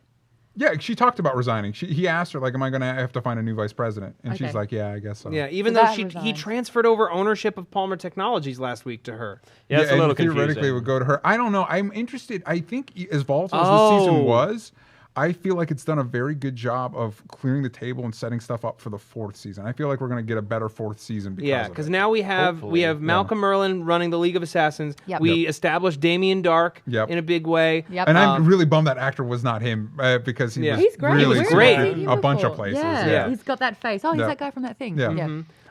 Yeah, she talked about resigning. He asked her, like, am I going to have to find a new vice president? And she's Okay. like, yeah, I guess so. Yeah, even So though that he resigned. transferred over ownership of Palmer Technologies last week to her. Yeah, it's a little and theoretically confusing. it would go to her. I don't know. I'm interested. I think as volatile as Oh. this season was, I feel like it's done a very good job of clearing the table and setting stuff up for the fourth season. I feel like we're going to get a better fourth season because Yeah, of because it. now we have Hopefully. Malcolm Merlin running the League of Assassins. Yep. We established Damien Dark Yep. in a big way. Yep. And I'm really bummed that actor was not him because he Yeah. was He's great. really He was Where great. have I seen him a bunch of before? places. Yeah. Yeah. He's got that face. Oh, he's Yeah. that guy from that thing. Yeah.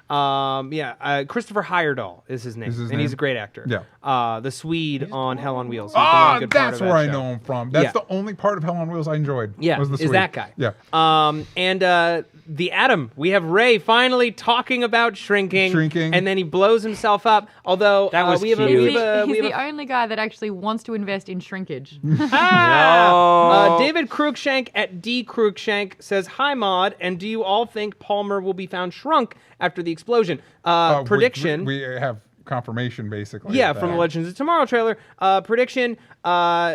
Yeah. Christopher Heyerdahl is his name, Is his and he's name? a great actor. Yeah. The Swede on Hell on Wheels. He's a really Ah, good part that's of where that I show. know him from. That's Yeah. the only part of Hell on Wheels I enjoyed. Yeah, was the is Swede. that guy. Yeah. And the Atom. We have Ray finally talking about shrinking. Shrinking. And then he blows himself up. Although That was we have a, cute. we have a, He's we the have a only guy that actually wants to invest in shrinkage. David Cruikshank at D Cruikshank says, "Hi Mod, and do you all think Palmer will be found shrunk after the explosion?" Prediction. We have confirmation, basically. Yeah, of from that. the Legends of Tomorrow trailer. Prediction,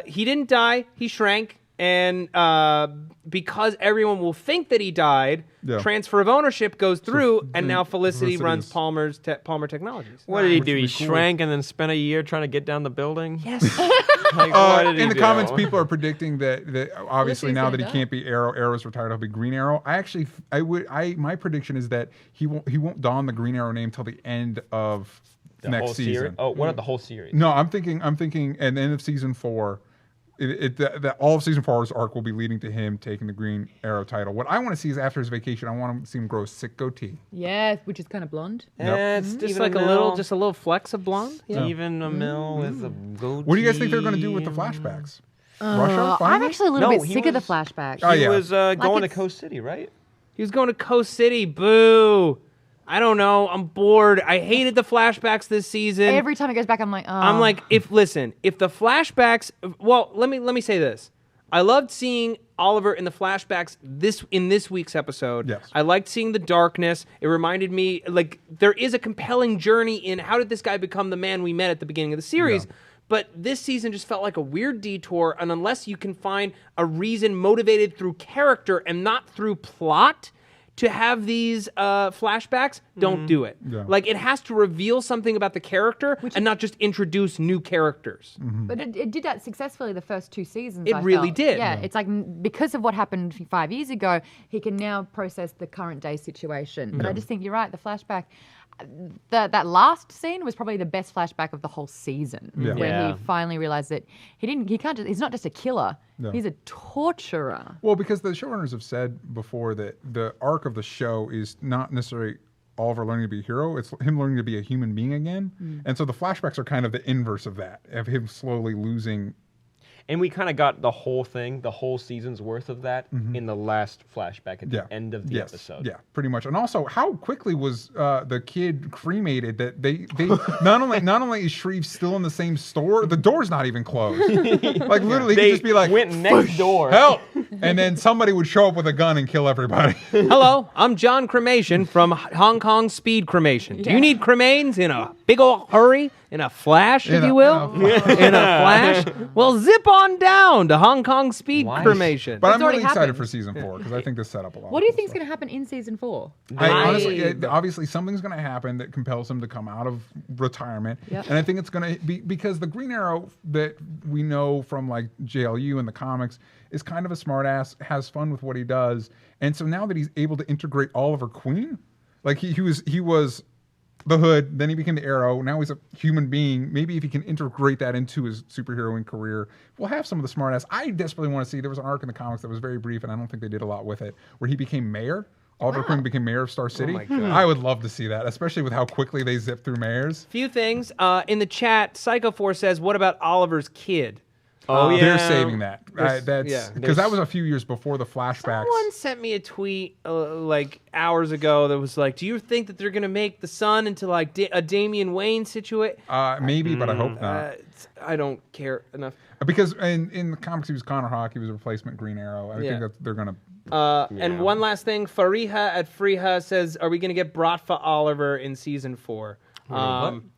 he didn't die, he shrank. And because everyone will think that he died, Yeah. transfer of ownership goes through, and now Felicity Felicity runs is- Palmer Technologies. What did he Which do? would He be cool. shrank and then spent a year trying to get down the building? Yes. Like, what did he In the do? comments, people are predicting that obviously Felicity's now that he gonna can't be Arrow, Arrow's retired, he'll be Green Arrow. My prediction is that he won't don the Green Arrow name till the end of The next whole season. series? Oh, what about the whole series? No, I'm thinking at the end of season 4. That all of season 4's arc will be leading to him taking the Green Arrow title. What I want to see is after his vacation, I want to see him grow a sick goatee. Yeah, which is kind of blonde. It's Just like a little flex of blonde. Yeah. Stephen Amell with a goatee. What do you guys think they're going to do with the flashbacks? Russia? I'm Finally? actually a little No, bit he sick of the was- flashbacks. Oh, He yeah. was going to it's- Coast City, right? He was going to Coast City. Boo. I don't know. I'm bored. I hated the flashbacks this season. Every time it goes back, I'm like, oh. I'm like, if the flashbacks, well, let me say this. I loved seeing Oliver in the flashbacks in this week's episode. Yes. I liked seeing the darkness. It reminded me, like, there is a compelling journey in how did this guy become the man we met at the beginning of the series. Yeah. But this season just felt like a weird detour, and unless you can find a reason motivated through character and not through plot to have these flashbacks, don't do it. Yeah. Like, it has to reveal something about the character and not just introduce new characters. But it did that successfully the first 2 seasons. It I really felt. did. Yeah, it's like because of what happened 5 years ago, he can now process the current day situation. But I just think you're right. The flashback, that last scene was probably the best flashback of the whole season, Yeah. where Yeah. he finally realized that he's not just a killer. No. He's a torturer. Well, because the showrunners have said before that the arc of the show is not necessarily Oliver learning to be a hero, it's him learning to be a human being again. And so the flashbacks are kind of the inverse of that, of him slowly losing. And we kind of got the whole thing, the whole season's worth of that in the last flashback at the end of the episode. Yeah, pretty much. And also, how quickly was the kid cremated that they not only is Shreve still in the same store, the door's not even closed. Like literally, They he'd just be like, went next door. help! And then somebody would show up with a gun and kill everybody. Hello, I'm John Cremation from Hong Kong Speed Cremation. Do you need cremains in a big ol' hurry, in a flash, if you will, in a flash, well, zip on down to Hong Kong speed cremation. But It's I'm already really excited happened. for season 4 because I think this set up a lot. What do you think is going to happen in season 4? Obviously, something's going to happen that compels him to come out of retirement, Yep. and I think it's going to be because the Green Arrow that we know from like JLU and the comics is kind of a smartass, has fun with what he does, and so now that he's able to integrate Oliver Queen, like he was the Hood, then he became the Arrow. Now he's a human being. Maybe if he can integrate that into his superheroing career, we'll have some of the smartass. I desperately want to see. There was an arc in the comics that was very brief, and I don't think they did a lot with it, where he became mayor. Oliver Queen became mayor of Star City. my God. I would love to see that, especially with how quickly they zip through mayors. Few things. In the chat, Psycho4 says, what about Oliver's kid? Oh, yeah. They're saving that. That's yeah. because that was a few years before the flashbacks. Someone sent me a tweet like hours ago that was like, do you think that they're going to make the son into like a Damian Wayne situation? Maybe, but I hope not. I don't care enough. Because in the comics, he was Connor Hawke. He was a replacement Green Arrow. I think that they're going to... And one last thing, Fariha at Freeha says, are we going to get Bratva Oliver in season 4?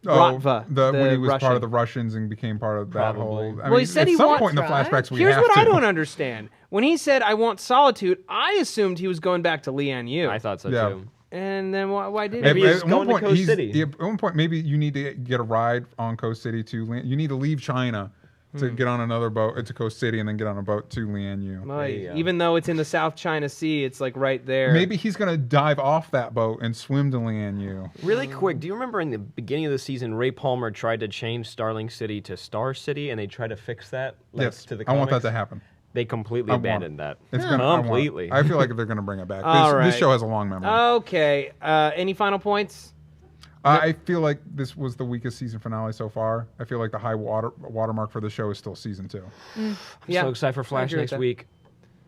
Bratva, when he was Russian. part of the Russians and became part of that whole... Well, he said at he some wants- point in the flashbacks, we Here's have what to. I don't understand. When he said, I want solitude, I assumed he was going back to Lian Yu. I thought so Yeah. too. And then why didn't Maybe he? he's going to Coast City. At one point, maybe you need to get a ride on Coast City to... You need to leave China to get on another boat to Coast City and then get on a boat to Lian Yu. Even though it's in the South China Sea, it's like right there. Maybe he's going to dive off that boat and swim to Lian Yu. Really quick, do you remember in the beginning of the season, Ray Palmer tried to change Starling City to Star City, and they tried to fix that? Yes, to the I want that comics? to happen. They completely abandoned that. It's gonna completely. I feel like they're going to bring it back. All right. This show has a long memory. Okay. Any final points? I feel like this was the weakest season finale so far. I feel like the high watermark for the show is still season 2. I'm Yeah, so excited for I Flash agree with next that. week.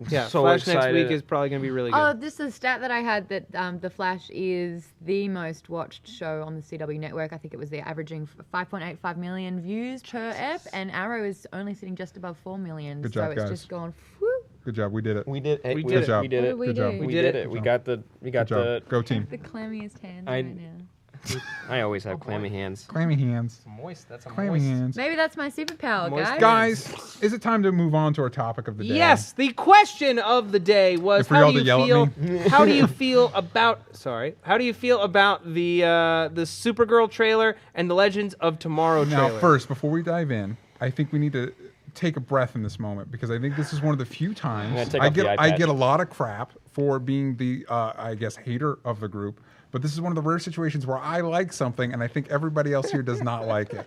Yeah, So Flash next excited. week is probably going to be really good. Oh, this is a stat that I had that The Flash is the most watched show on the CW network. I think it was they're averaging 5.85 million views per ep, and Arrow is only sitting just above 4 million. Good so job, it's guys. just gone. Whoop. Good job. We did it. We did. We did it. We did What it. did we Good do? job. We did did it. it. We got the. We got Good job. the. Go team. The clammiest hand I- right now. I always have clammy hands. Clammy hands. Moist. That's a Clammy hands. Maybe that's my superpower, Moist guys. Guys, is it time to move on to our topic of the day? Yes, the question of the day was If we all to yell at me. how do you feel about how do you feel about the Supergirl trailer and the Legends of Tomorrow trailer? Now, first, before we dive in, I think we need to take a breath in this moment because I think this is one of the few times gonna take I off the eye I patch. get a lot of crap for being the I guess hater of the group, but this is one of the rare situations where I like something and I think everybody else here does not like it.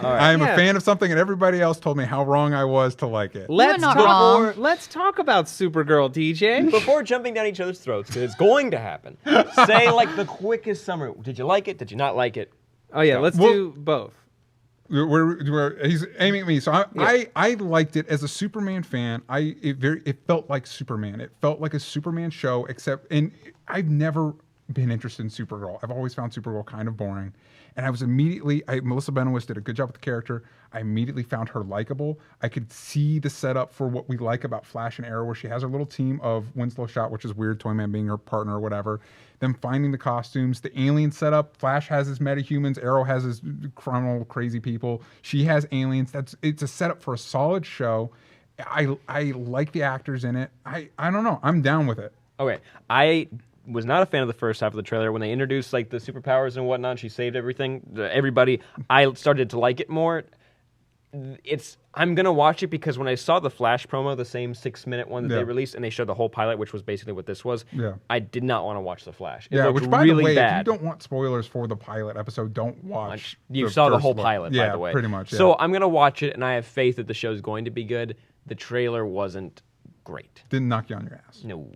I am Yeah. a fan of something and everybody else told me how wrong I was to like it. Let's not talk. wrong. Let's talk about Supergirl, DJ. Before jumping down each other's throats, because it's going to happen. Say like the quickest summary. Did you like it? Did you not like it? Oh yeah, let's Well- do both. He's aiming at me, so I liked it as a Superman fan. It felt like Superman. It felt like a Superman show, and I've never been interested in Supergirl. I've always found Supergirl kind of boring, and I was Melissa Benoist did a good job with the character. I immediately found her likable. I could see the setup for what we like about Flash and Arrow, where she has her little team of Winslow Shot, which is weird, Toyman being her partner or whatever. Them finding the costumes, the alien setup. Flash has his metahumans. Arrow has his criminal crazy people. She has aliens. It's a setup for a solid show. I like the actors in it. I don't know. I'm down with it. Okay, I was not a fan of the first half of the trailer when they introduced like the superpowers and whatnot. She saved everything, everybody. I started to like it more. I'm gonna watch it because when I saw the Flash promo, the same 6-minute one that they released, and they showed the whole pilot, which was basically what this was. Yeah. I did not want to watch the Flash. It looked which by really the way, bad. if you don't want spoilers for the pilot episode, don't watch. You saw the first whole one. pilot, by the way. Pretty much. Yeah. So I'm gonna watch it, and I have faith that the show is going to be good. The trailer wasn't great. Didn't knock you on your ass. No.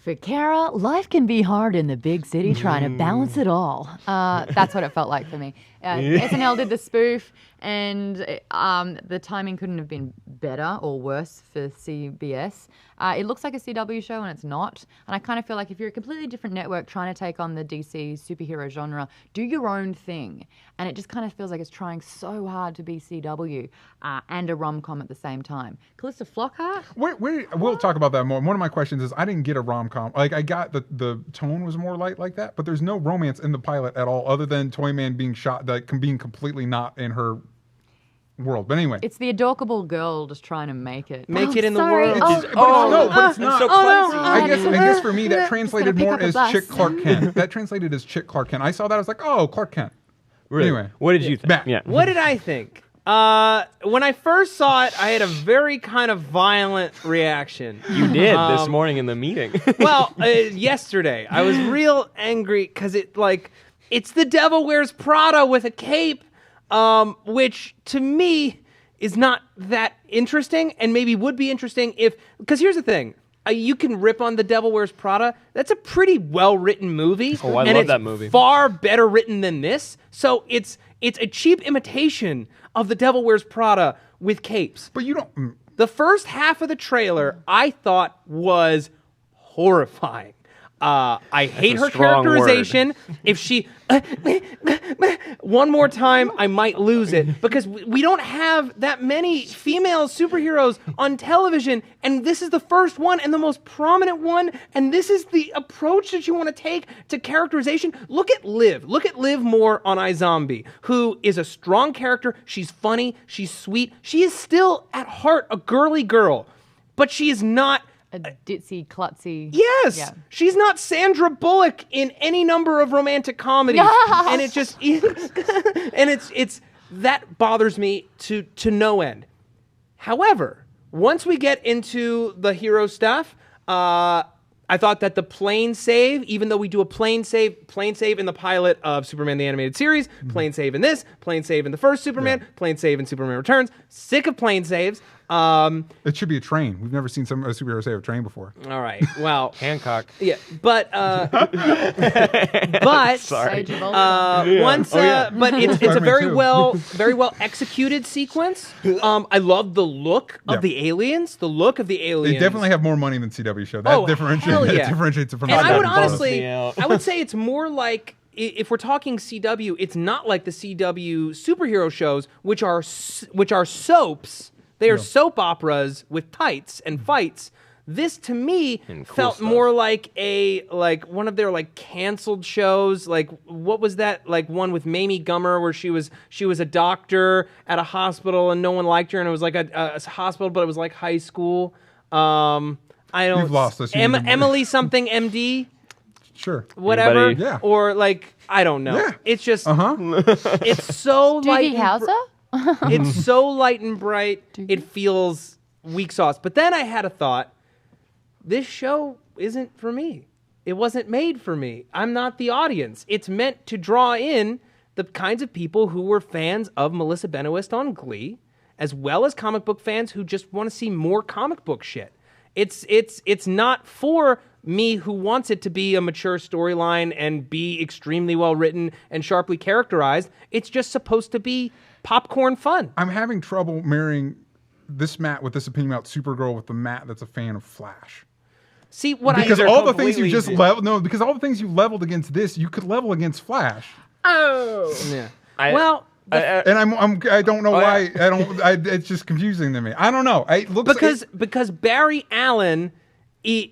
For Kara, life can be hard in the big city trying to balance it all. That's what it felt like for me. SNL did the spoof, And the timing couldn't have been better or worse for CBS. It looks like a CW show and it's not. And I kind of feel like if you're a completely different network trying to take on the DC superhero genre, do your own thing. And it just kind of feels like it's trying so hard to be CW and a rom-com at the same time. Calista Flockhart? We'll talk about that more. One of my questions is I didn't get a rom-com. Like I got the tone was more light like that, but there's no romance in the pilot at all other than Toyman being shot, being completely not in her world. But anyway, It's the adorable girl just trying to make it. Make it in the sorry. world. but it's not. so I classy. guess for me that translated pick more up a as bus. Chick Clark Kent. That translated as Chick Clark Kent. I saw that I was like, oh, Clark Kent. Really? Anyway, What did you think? Matt. Yeah. What did I think? When I first saw it, I had a very kind of violent reaction. You did this morning in the meeting. Well, yesterday I was real angry because it's the Devil Wears Prada with a cape, which to me is not that interesting, and maybe would be interesting because here's the thing. You can rip on The Devil Wears Prada. That's a pretty well-written movie. Oh, I and love it's that movie. Far better written than this. So it's a cheap imitation of The Devil Wears Prada with capes. But you don't. The first half of the trailer I thought was horrifying. I hate her strong characterization. If she one more time, I might lose it because we don't have that many female superheroes on television, and this is the first one and the most prominent one, and this is the approach that you want to take to characterization. Look at Liv. Look at Liv Moore on iZombie, who is a strong character. She's funny. She's sweet. She is still at heart a girly girl, but she is not A ditzy, klutzy. Yes, Yeah. she's not Sandra Bullock in any number of romantic comedies, and it just and it's that bothers me to no end. However, once we get into the hero stuff, I thought that the plane save, even though we do a plane save in the pilot of Superman the Animated Series, plane save in this, plane save in the first Superman, plane save in Superman Returns, sick of plane saves. It should be a train. We've never seen a superhero save a train before. All right, well, Hancock. yeah, but Sorry. Sage of Ultron. once, but it's a Spider-Man very 2. very well executed sequence. I love the look of the aliens. The look of the aliens. They definitely have more money than CW show. That Oh, hell yeah. differentiates it from And the I would CW. honestly, me out. I would say it's more like if we're talking CW, it's not like the CW superhero shows, which are soaps. They are soap operas with tights and fights. This to me And cool felt stuff. more like one of their canceled shows. Like what was that one with Mamie Gummer where she was a doctor at a hospital and no one liked her and it was like a hospital but it was like high school. I don't. You've lost us. You need to- Emily something MD. Sure. Whatever, Anybody? Yeah. or I don't know. Yeah. It's just Uh-huh. it's so light. Doogie Howser? It's so light and bright. It feels weak sauce. But then I had a thought. This show isn't for me. It wasn't made for me. I'm not the audience. It's meant to draw in the kinds of people who were fans of Melissa Benoist on Glee, as well as comic book fans who just want to see more comic book shit. It's not for me who wants it to be a mature storyline and be extremely well written and sharply characterized. It's just supposed to be popcorn fun. I'm having trouble marrying this Matt with this opinion about Supergirl with the Matt that's a fan of Flash. See what Because I all the things you completely just different. leveled, no, because all the things you leveled against this, you could level against Flash. yeah. I- well, And I don't know why. yeah. It's just confusing to me. I don't know. It looks because Barry Allen,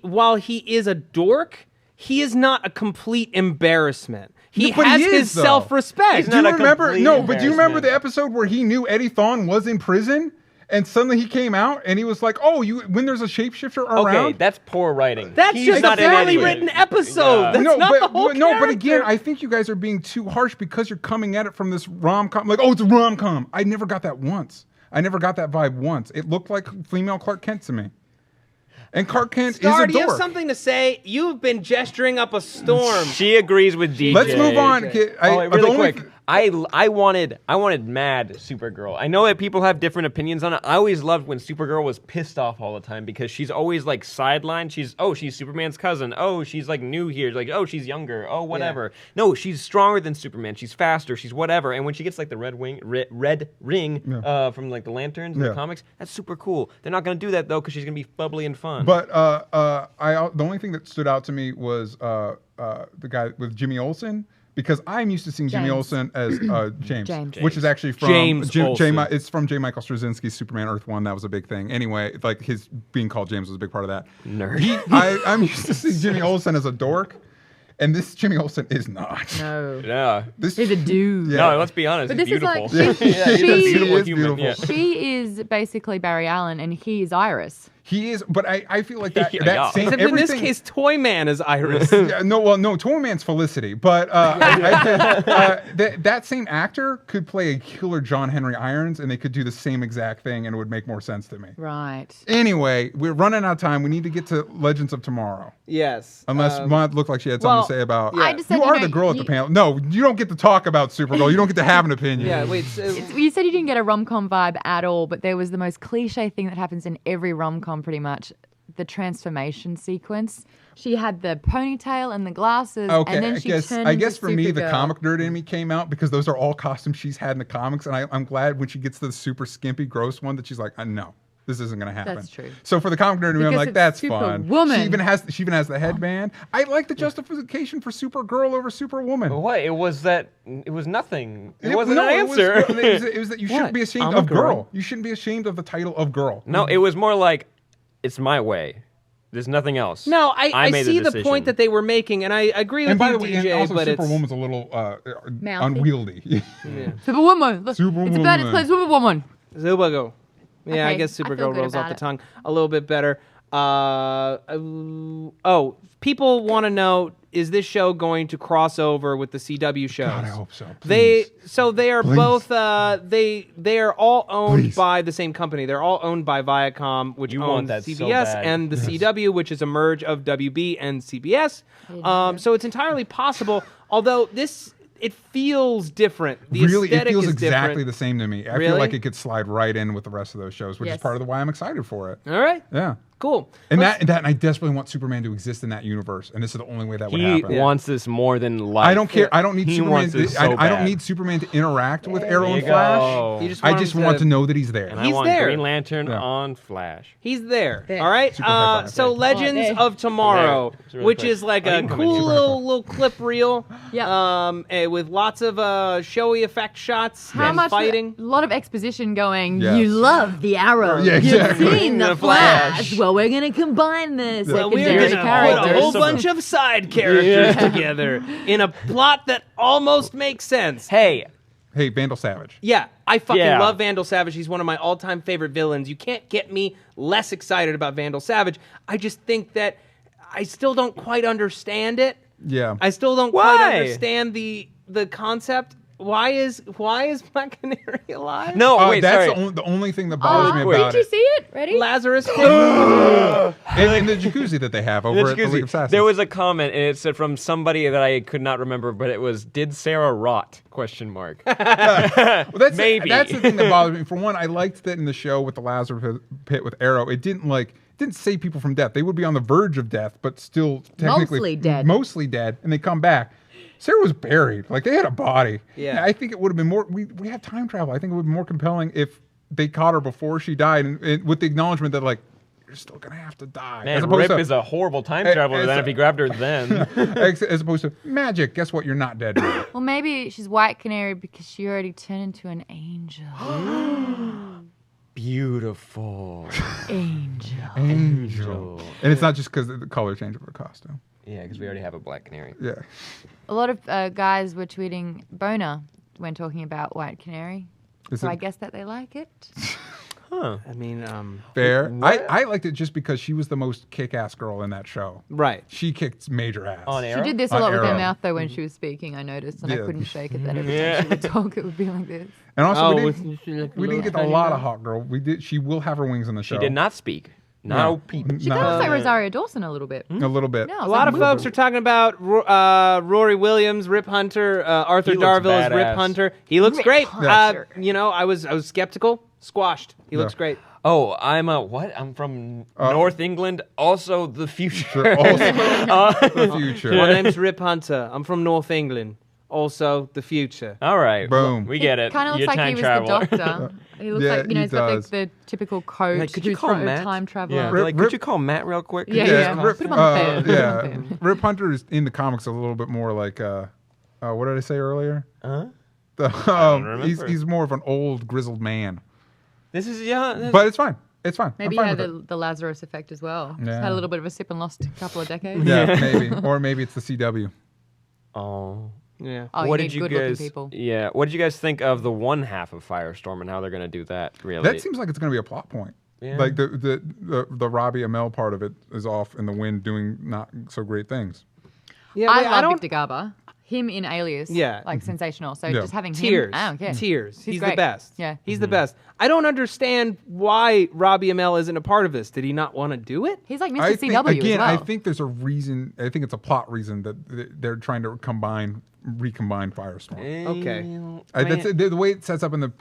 while he is a dork, he is not a complete embarrassment. He No, but has he is, his though. self-respect. He's Do you not a remember? complete No, but do you remember embarrassment. the episode where he knew Eddie Thawne was in prison, and suddenly he came out and he was like, "Oh, when there's a shapeshifter around." Okay, that's poor writing. That's He's just a not an poorly idiot. written episode. Yeah. That's no, not but, the whole but again, character. I think you guys are being too harsh because you're coming at it from this rom-com. Like, oh, it's a rom-com. I never got that once. I never got that vibe once. It looked like female Clark Kent to me. And Clark Kent Star, is a do you have dork. something to say? You've been gesturing up a storm. She agrees with DJ. Let's move on. Really quick. I wanted mad Supergirl. I know that people have different opinions on it. I always loved when Supergirl was pissed off all the time because she's always like sidelined. She's Superman's cousin. Oh, she's like new here. Like, oh, she's younger. Oh, whatever. Yeah. No, she's stronger than Superman. She's faster. She's whatever. And when she gets like the red ring from like the lanterns in the comics, that's super cool. They're not gonna do that though because she's gonna be bubbly and fun. But the only thing that stood out to me was the guy with Jimmy Olsen. Because I'm used to seeing Jimmy Olsen as James, which is actually from it's from J. Michael Straczynski's Superman Earth 1. That was a big thing. Anyway, like his being called James was a big part of that. Nerd. I'm used to seeing Jimmy Olsen as a dork. And this Jimmy Olsen is not. No. Yeah. He's a dude. Yeah. No, let's be honest. But he's beautiful. Is like, she's a beautiful human. Yeah. She is basically Barry Allen, and he is Iris. He is, but I feel like that same Except in this case, Toyman is Iris. No, Toyman's Felicity, but that same actor could play a killer John Henry Irons, and they could do the same exact thing, and it would make more sense to me. Right. Anyway, we're running out of time. We need to get to Legends of Tomorrow. Yes. Unless Maude looked like she had something to say about. I just said, you are the girl at the panel. No, you don't get to talk about Supergirl. You don't get to have an opinion. Yeah, wait. You said you didn't get a rom-com vibe at all, but there was the most cliche thing that happens in every rom-com pretty much. The transformation sequence. She had the ponytail and the glasses, and then she turned I guess for into me, the Supergirl. comic nerd in me came out because those are all costumes she's had in the comics, and I'm glad when she gets to the super skimpy, gross one that she's like, no, this isn't going to happen. That's true. So for the comic nerd in me, I'm like, that's fun. Woman. She even has the headband. I like the justification for Supergirl over Superwoman. But what? It was nothing. It wasn't an answer. It was that you shouldn't be ashamed of girl. You shouldn't be ashamed of the title of girl. No, it was more like, it's my way. There's nothing else. No, I made see the point that they were making, and I agree with you, DJ. And also but Superwoman's a little unwieldy. Superwoman. Superwoman. It's bad. It's played Superwoman. Supergirl. Yeah, Okay, I guess I feel Supergirl good rolls off about the it. tongue a little bit better. People want to know: is this show going to cross over with the CW shows? God, I hope so. They are Please. both. They are all owned Please. by the same company. They're all owned by Viacom, which You want owns that so CBS, bad. and the CW, which is a merge of WB and CBS. So it's entirely possible. Although it feels different. The Really, it aesthetic feels is exactly different. the same to me. I Really? feel like it could slide right in with the rest of those shows, which is Yes. part of why I'm excited for it. All right. Yeah. Cool. And I desperately want Superman to exist in that universe, and this is the only way that would He happen. wants this more than life. I don't care. I don't need He Superman. wants this so I don't bad. need Superman to interact with Arrow There and you Flash. go. You just I want just him want to know that he's there. And He's I want there. Green Lantern Yeah. on Flash. He's there. There. All right. Super high five. So Legends there. of Tomorrow, There. It's really which quick. is like Oh, you a can come in. cool Super little clip reel. Yeah. With lots of showy effect shots How and much? fighting. A lot of exposition going. Yes. You love the Arrow. Yeah, exactly. You've seen the The Flash. Flash. Well, we're gonna combine this. Well, we're secondary gonna put a characters. whole bunch of side characters together in a plot that almost makes sense. Hey, Hey, Vandal Savage. Yeah, I fucking Yeah. love Vandal Savage. He's one of my all-time favorite villains. You can't get me less excited about Vandal Savage. I just think that I still don't quite understand it. Yeah. I still don't Why? quite understand the concept. Why is Black Canary alive? no, wait, that's sorry. the only thing that bothers me about Did you it. see it? Ready? Lazarus. And the jacuzzi that they have over at the League of Assassins. There was a comment, and it said from somebody that I could not remember, but it was, "Did Sarah rot?" Question mark. Well, that's Maybe. that's the thing that bothers me. For one, I liked that in the show with the Lazarus Pit with Arrow, it didn't save people from death. They would be on the verge of death, but still technically mostly dead, and they come back. Sarah was buried. Like, they had a body. Yeah. And I think it would have been more. We have time travel. I think it would be more compelling if they caught her before she died, and with the acknowledgement that, like, you're still gonna have to die. Man, Rip is a horrible time traveler then if he grabbed her then. as opposed to magic. Guess what? You're not dead now. Well, maybe she's White Canary because she already turned into an angel. Beautiful. Angel. And it's not just because of the color change of her costume. Yeah, because we already have a Black Canary. Yeah. A lot of guys were tweeting boner when talking about White Canary. Is So it- I guess that they like it. Huh. I mean, Fair. I liked it just because she was the most kick-ass girl in that show. right. She kicked major ass. On She Arrow? did this a On lot with her Arrow. mouth, though, when she was speaking, I noticed, and I Yeah. couldn't shake it. That every Yeah. time she would talk, it would be like this. And also, Oh, we wasn't didn't, she like a we didn't little get a tiny lot girl? of hot girl. She will have her wings in the show. She did not speak. No, people. She kind of looks like Rosario Dawson a little bit. A little bit. Yeah, A lot of folks are talking about Rory Williams, Rip Hunter, Arthur He looks Darvill as Rip badass. Hunter. He looks Rip great. Hunter. I was skeptical, squashed. He looks great. Oh, I'm what? I'm from North England, also the future. Also, the future. My name's Rip Hunter. I'm from North England. Also, the future. All right. Boom. We get it. Kind of looks You're like time he was traveler. the doctor. He looks Yeah, like, he he's got does. the typical coat. Like, could you who's call Matt? time traveler. Yeah. Rip- Like, could you call Matt real quick? Yeah. Rip, Put him on the phone. Put him on the yeah. phone. Rip Hunter is in the comics a little bit more like what did I say earlier? remember. He's more of an old grizzled man. This is But it's fine. It's fine. Maybe I'm he fine had with the Lazarus effect as well. Just Yeah. had a little bit of a sip and lost a couple of decades. it. Yeah, maybe. Or maybe it's the CW. Oh. Yeah. Oh, What you did need you good-looking guys? people. Yeah. What did you guys think of the one half of Firestorm and how they're going to do that? Really? That seems like it's going to be a plot point. Yeah. Like the Robbie Amell part of it is off in the wind doing not so great things. Yeah, I love don't. Victor Garber. Him in Alias. Yeah. Like sensational. So Yeah. just having Tears. him. I don't care. Tears. He's the great. best. Yeah. He's the best. I don't understand why Robbie Amell isn't a part of this. Did he not want to do it? He's like Mr. I CW think, again, as well. I think there's a reason. I think it's a plot reason that they're trying to recombine Firestorm. Okay. That's the way it sets up in the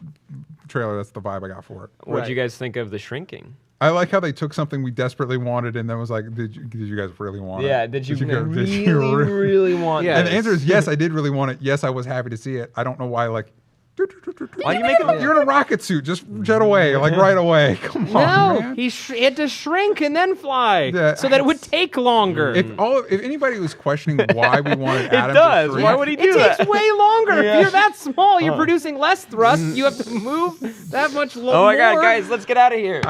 trailer. That's the vibe I got for it. What did Right. you guys think of the shrinking? I like how they took something we desperately wanted and then was like, "Did you guys really want it? Yeah. Did you really, really want? Yeah. And the this? answer is yes. I did really want it. Yes, I was happy to see it. I don't know why. Like, Why do you make it? you're in a rocket suit. Just jet away, like right away. Come on, No, man. he had to shrink and then fly Yeah. so that it would take longer. If anybody was questioning why we wanted Adam does. to shrink, Why would he do It that? takes way longer. Yeah. If you're that small, you're producing less thrust. You have to move that much longer. Oh my God, guys, let's get out of here.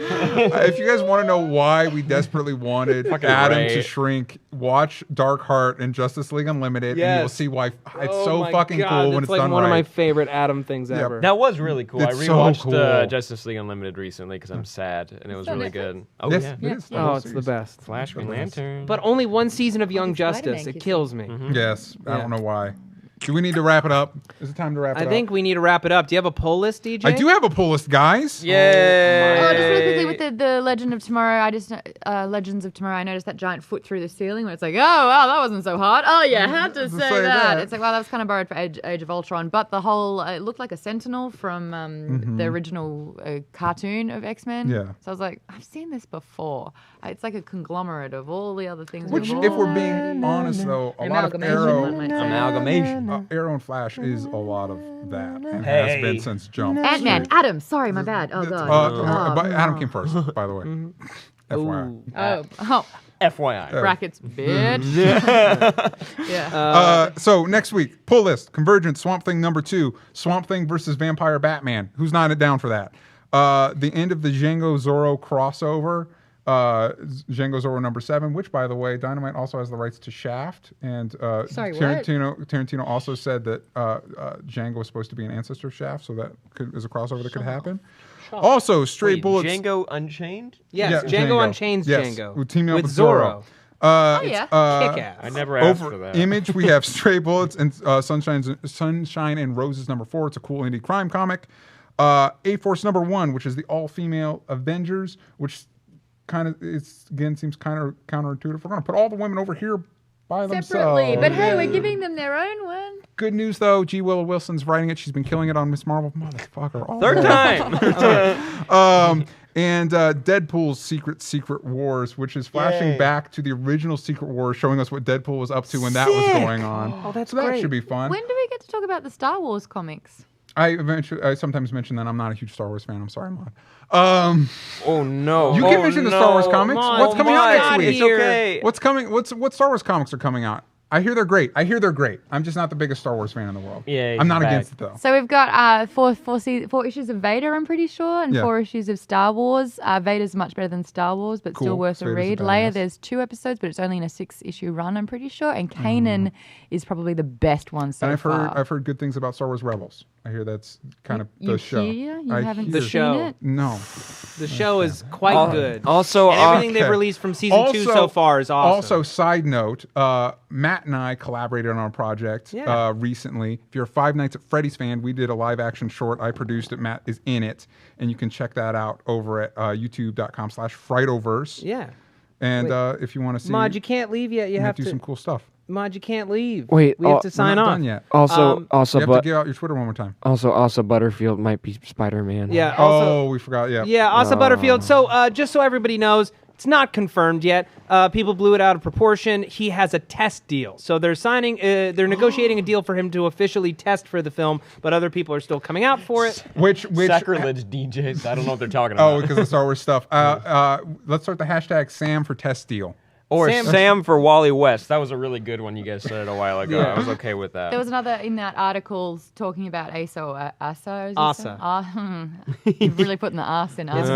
If you guys want to know why we desperately wanted Fucking Adam right. to shrink, watch Darkheart and Justice League Unlimited, and you'll Yes. see why it's Oh so my fucking God, cool when it's it's like done one right. of my favorite Adam things Yeah. ever. That was really cool. It's I so rewatched cool. Justice League Unlimited recently because I'm sad, and it was on really Netflix? good. Oh Yes, yeah. it is. The Oh, whole it's the series. best. Flash Green Lantern. But only one season of Young Spider-Man Justice. It kissing. kills me. Yes, I Yeah. don't know why. Do we need to wrap it up? Is it time to wrap it I up? think we need to wrap it up. Do you have a poll list, DJ? I do have a pull list, guys. Yay! Oh, just really quickly with the Legend of Tomorrow, Legends of Tomorrow, I noticed that giant foot through the ceiling where it's like, oh, wow, that wasn't so hard. Oh, yeah, had to say say that. that. It's like, wow, that was kind of borrowed for Age of Ultron. But the whole, it looked like a Sentinel from the original cartoon of X-Men. Yeah. So I was like, I've seen this before. It's like a conglomerate of all the other things. Which, we've if all- we're being honest, though, a lot of Amalgamation, one might say. Amalgamation. Arrow and Flash is a lot of that, and Hey. has been since Jump. Ant-Man, Street. Adam, sorry, my bad. Oh, God. But Adam came first, by the way. FYI. Oh, FYI. brackets, bitch. Yeah. So next week, pull list, Convergence, Swamp Thing #2, Swamp Thing versus Vampire Batman. Who's not down for that? The end of the Django Zorro crossover, Django Zorro #7, which, by the way, Dynamite also has the rights to Shaft, and Sorry, what? Tarantino also said that Django was supposed to be an ancestor of Shaft, so that is a crossover that could happen. Also, Stray Wait, Bullets. Django Unchained? Yes, Django Unchained's Yes, Django. we're teaming up with with Zorro. Oh, yeah. Kick-ass. I never asked Over for that. Image, we have Stray Bullets and Sunshine and Roses #4. It's a cool indie crime comic. A-Force #1, which is the all-female Avengers, which kind of seems kind of counterintuitive. We're going to put all the women over here by Separately. themselves. But hey, we're giving them their own one. Good news though, G. Willow Wilson's writing it. She's been killing it on Miss Marvel, motherfucker. all Third day. time. And Deadpool's Secret Wars, which is flashing Yay. back to the original Secret Wars, showing us what Deadpool was up to when that was going on. Oh, that's so that great. should be fun. When do we get to talk about the Star Wars comics? I sometimes mention that I'm not a huge Star Wars fan. I'm sorry, Maud. Oh no! You can mention the Star Wars comics. Come on, What's coming out next week? It's okay. What's coming? What Star Wars comics are coming out? I hear they're great. I'm just not the biggest Star Wars fan in the world. Yeah, I'm not he's against it back. though. So we've got four issues of Vader, I'm pretty sure, and Yeah. 4 issues of Star Wars. Vader's much better than Star Wars, but Cool. still worth a Vader's a read. badass. Leia, there's 2 episodes, but it's only in a 6-issue run, I'm pretty sure. And Kanan is probably the best one so And far. I've heard good things about Star Wars Rebels. I hear that's kind of you the show. hear? You I haven't hear. seen show. it? No. The show is quite good. Also, And everything they've Okay. released from season 2 so far is awesome. Also, side note, Matt Matt and I collaborated on a project Yeah. recently. If you're a Five Nights at Freddy's fan, we did a live action short. I produced it. Matt is in it. And you can check that out over at youtube.com/Frightoverse. Yeah. And if you want to see Mod, you can't leave yet. You Matt have do to. some cool stuff. Mod, you can't leave. Wait, we have to sign We're not off. done yet. Also, You have to give out your Twitter one more time. Also, Butterfield might be Spider-Man. Yeah. Also, we forgot. Yeah. Yeah, Asa Butterfield. So, just so everybody knows, it's not confirmed yet. People blew it out of proportion. He has a test deal, so they're they're negotiating a deal for him to officially test for the film, but other people are still coming out for it. Which Sacrilege DJs. I don't know what they're talking about. Oh, because of Star Wars stuff. Let's start the hashtag Sam for test deal. Or Sam- Sam for Wally West. That was a really good one you guys said a while ago. Yeah. I was okay with that. There was another in that article talking about Asa. Asa. You're really putting the ass in Asa.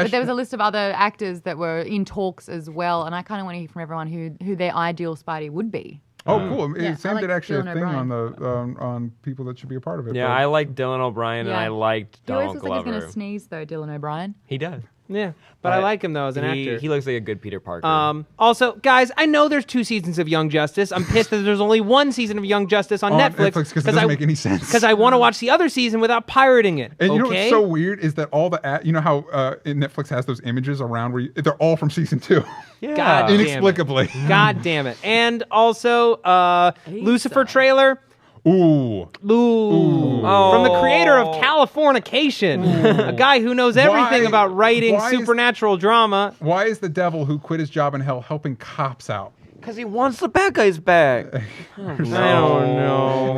But there was a list of other actors that were in talks as well, and I kind of want to hear from everyone who their ideal Spidey would be. Oh, cool! Yeah, Sam I like did actually a Dylan thing O'Brien. on the on people that should be a part of it. Yeah, but- I liked Dylan O'Brien and Yeah. I liked He always Donald looks like he's Glover. going to sneeze, though, Dylan O'Brien. He does. Yeah, but I like him though as an actor. He looks like a good Peter Parker. Also, guys, I know there's 2 seasons of Young Justice. I'm pissed that there's only 1 season of Young Justice on Netflix because it doesn't make any sense. Because I want to watch the other season without pirating it. And you know okay? what's so weird is that all the you know how Netflix has those images around where they're all from season 2, yeah. God damn it. inexplicably. God damn it. And also, Lucifer trailer. Ooh. From the creator of Californication, a guy who knows everything Why- about writing why is- supernatural drama. Why is the devil who quit his job in hell helping cops out? Because he wants the bad guys back. I don't know.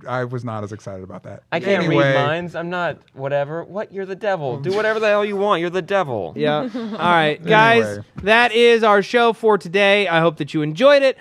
I was not as excited about that. I can't Anyway, read minds. I'm not whatever. What? You're the devil. Do whatever the hell you want. You're the devil. Yeah. All right, guys, Anyway. that is our show for today. I hope that you enjoyed it.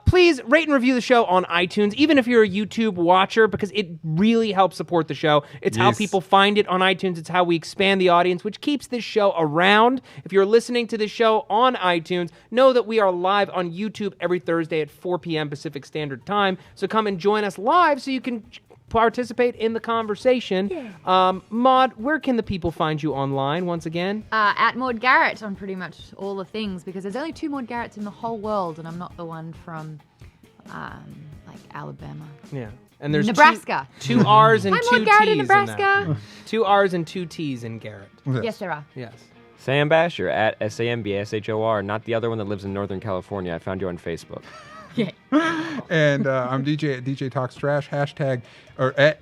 Please rate and review the show on iTunes, even if you're a YouTube watcher, because it really helps support the show. It's how Yes. people find it on iTunes. It's how we expand the audience, which keeps this show around. If you're listening to this show on iTunes, know that we are live on YouTube every Thursday at 4 p.m. Pacific Standard Time. So come and join us live so you can participate in the conversation. Maud, where can the people find you online once again? At Maud Garrett on pretty much all the things, because there's only 2 Maud Garretts in the whole world, and I'm not the one from, like, Alabama. Yeah. And there's Nebraska. two R's and I'm 2 Maud Garrett in T's in that. Nebraska. 2 R's and 2 T's in Garrett. Yes, there are. Yes. Sam Basher at SAMBSHOR, not the other one that lives in Northern California. I found you on Facebook. Yeah. And I'm DJ at DJ Talks Trash, hashtag, or at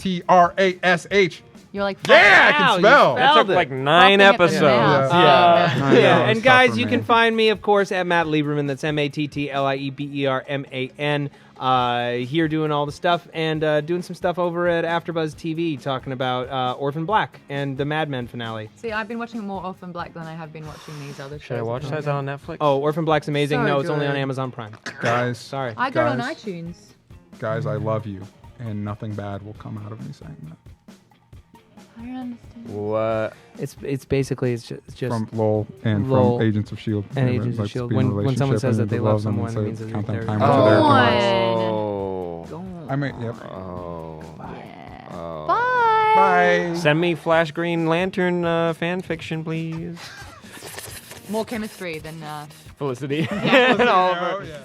DJTALKSTRASH. You're like, Yeah, I Wow, can you spell. That took it. like 9 Popping at the episodes. mouth. I know, Yeah, it's and guys, tough for you me. can find me, of course, at Matt Lieberman. That's MattLieberman. Here doing all the stuff and doing some stuff over at AfterBuzz TV, talking about Orphan Black and the Mad Men finale. See, I've been watching more Orphan Black than I have been watching these other shows. Should I watch that? Is that on Netflix? Oh, Orphan Black's amazing. So No, it's only on good. Amazon Prime. Guys, Sorry. I got it on Guys. iTunes. guys, I love you, and nothing bad will come out of me saying that. I don't understand. What? It's basically it's just From LOL and LOL from Agents of S.H.I.E.L.D. and Everybody Agents of likes to S.H.I.E.L.D. be in a When someone relationship says that and they to love them and someone, it say means that count down they're- time Go until they're on. divorced. Oh. I mean, yep. Oh. Oh. Bye. Bye. Send me Flash Green Lantern fan fiction, please. More chemistry than. Felicity. Oh, yeah.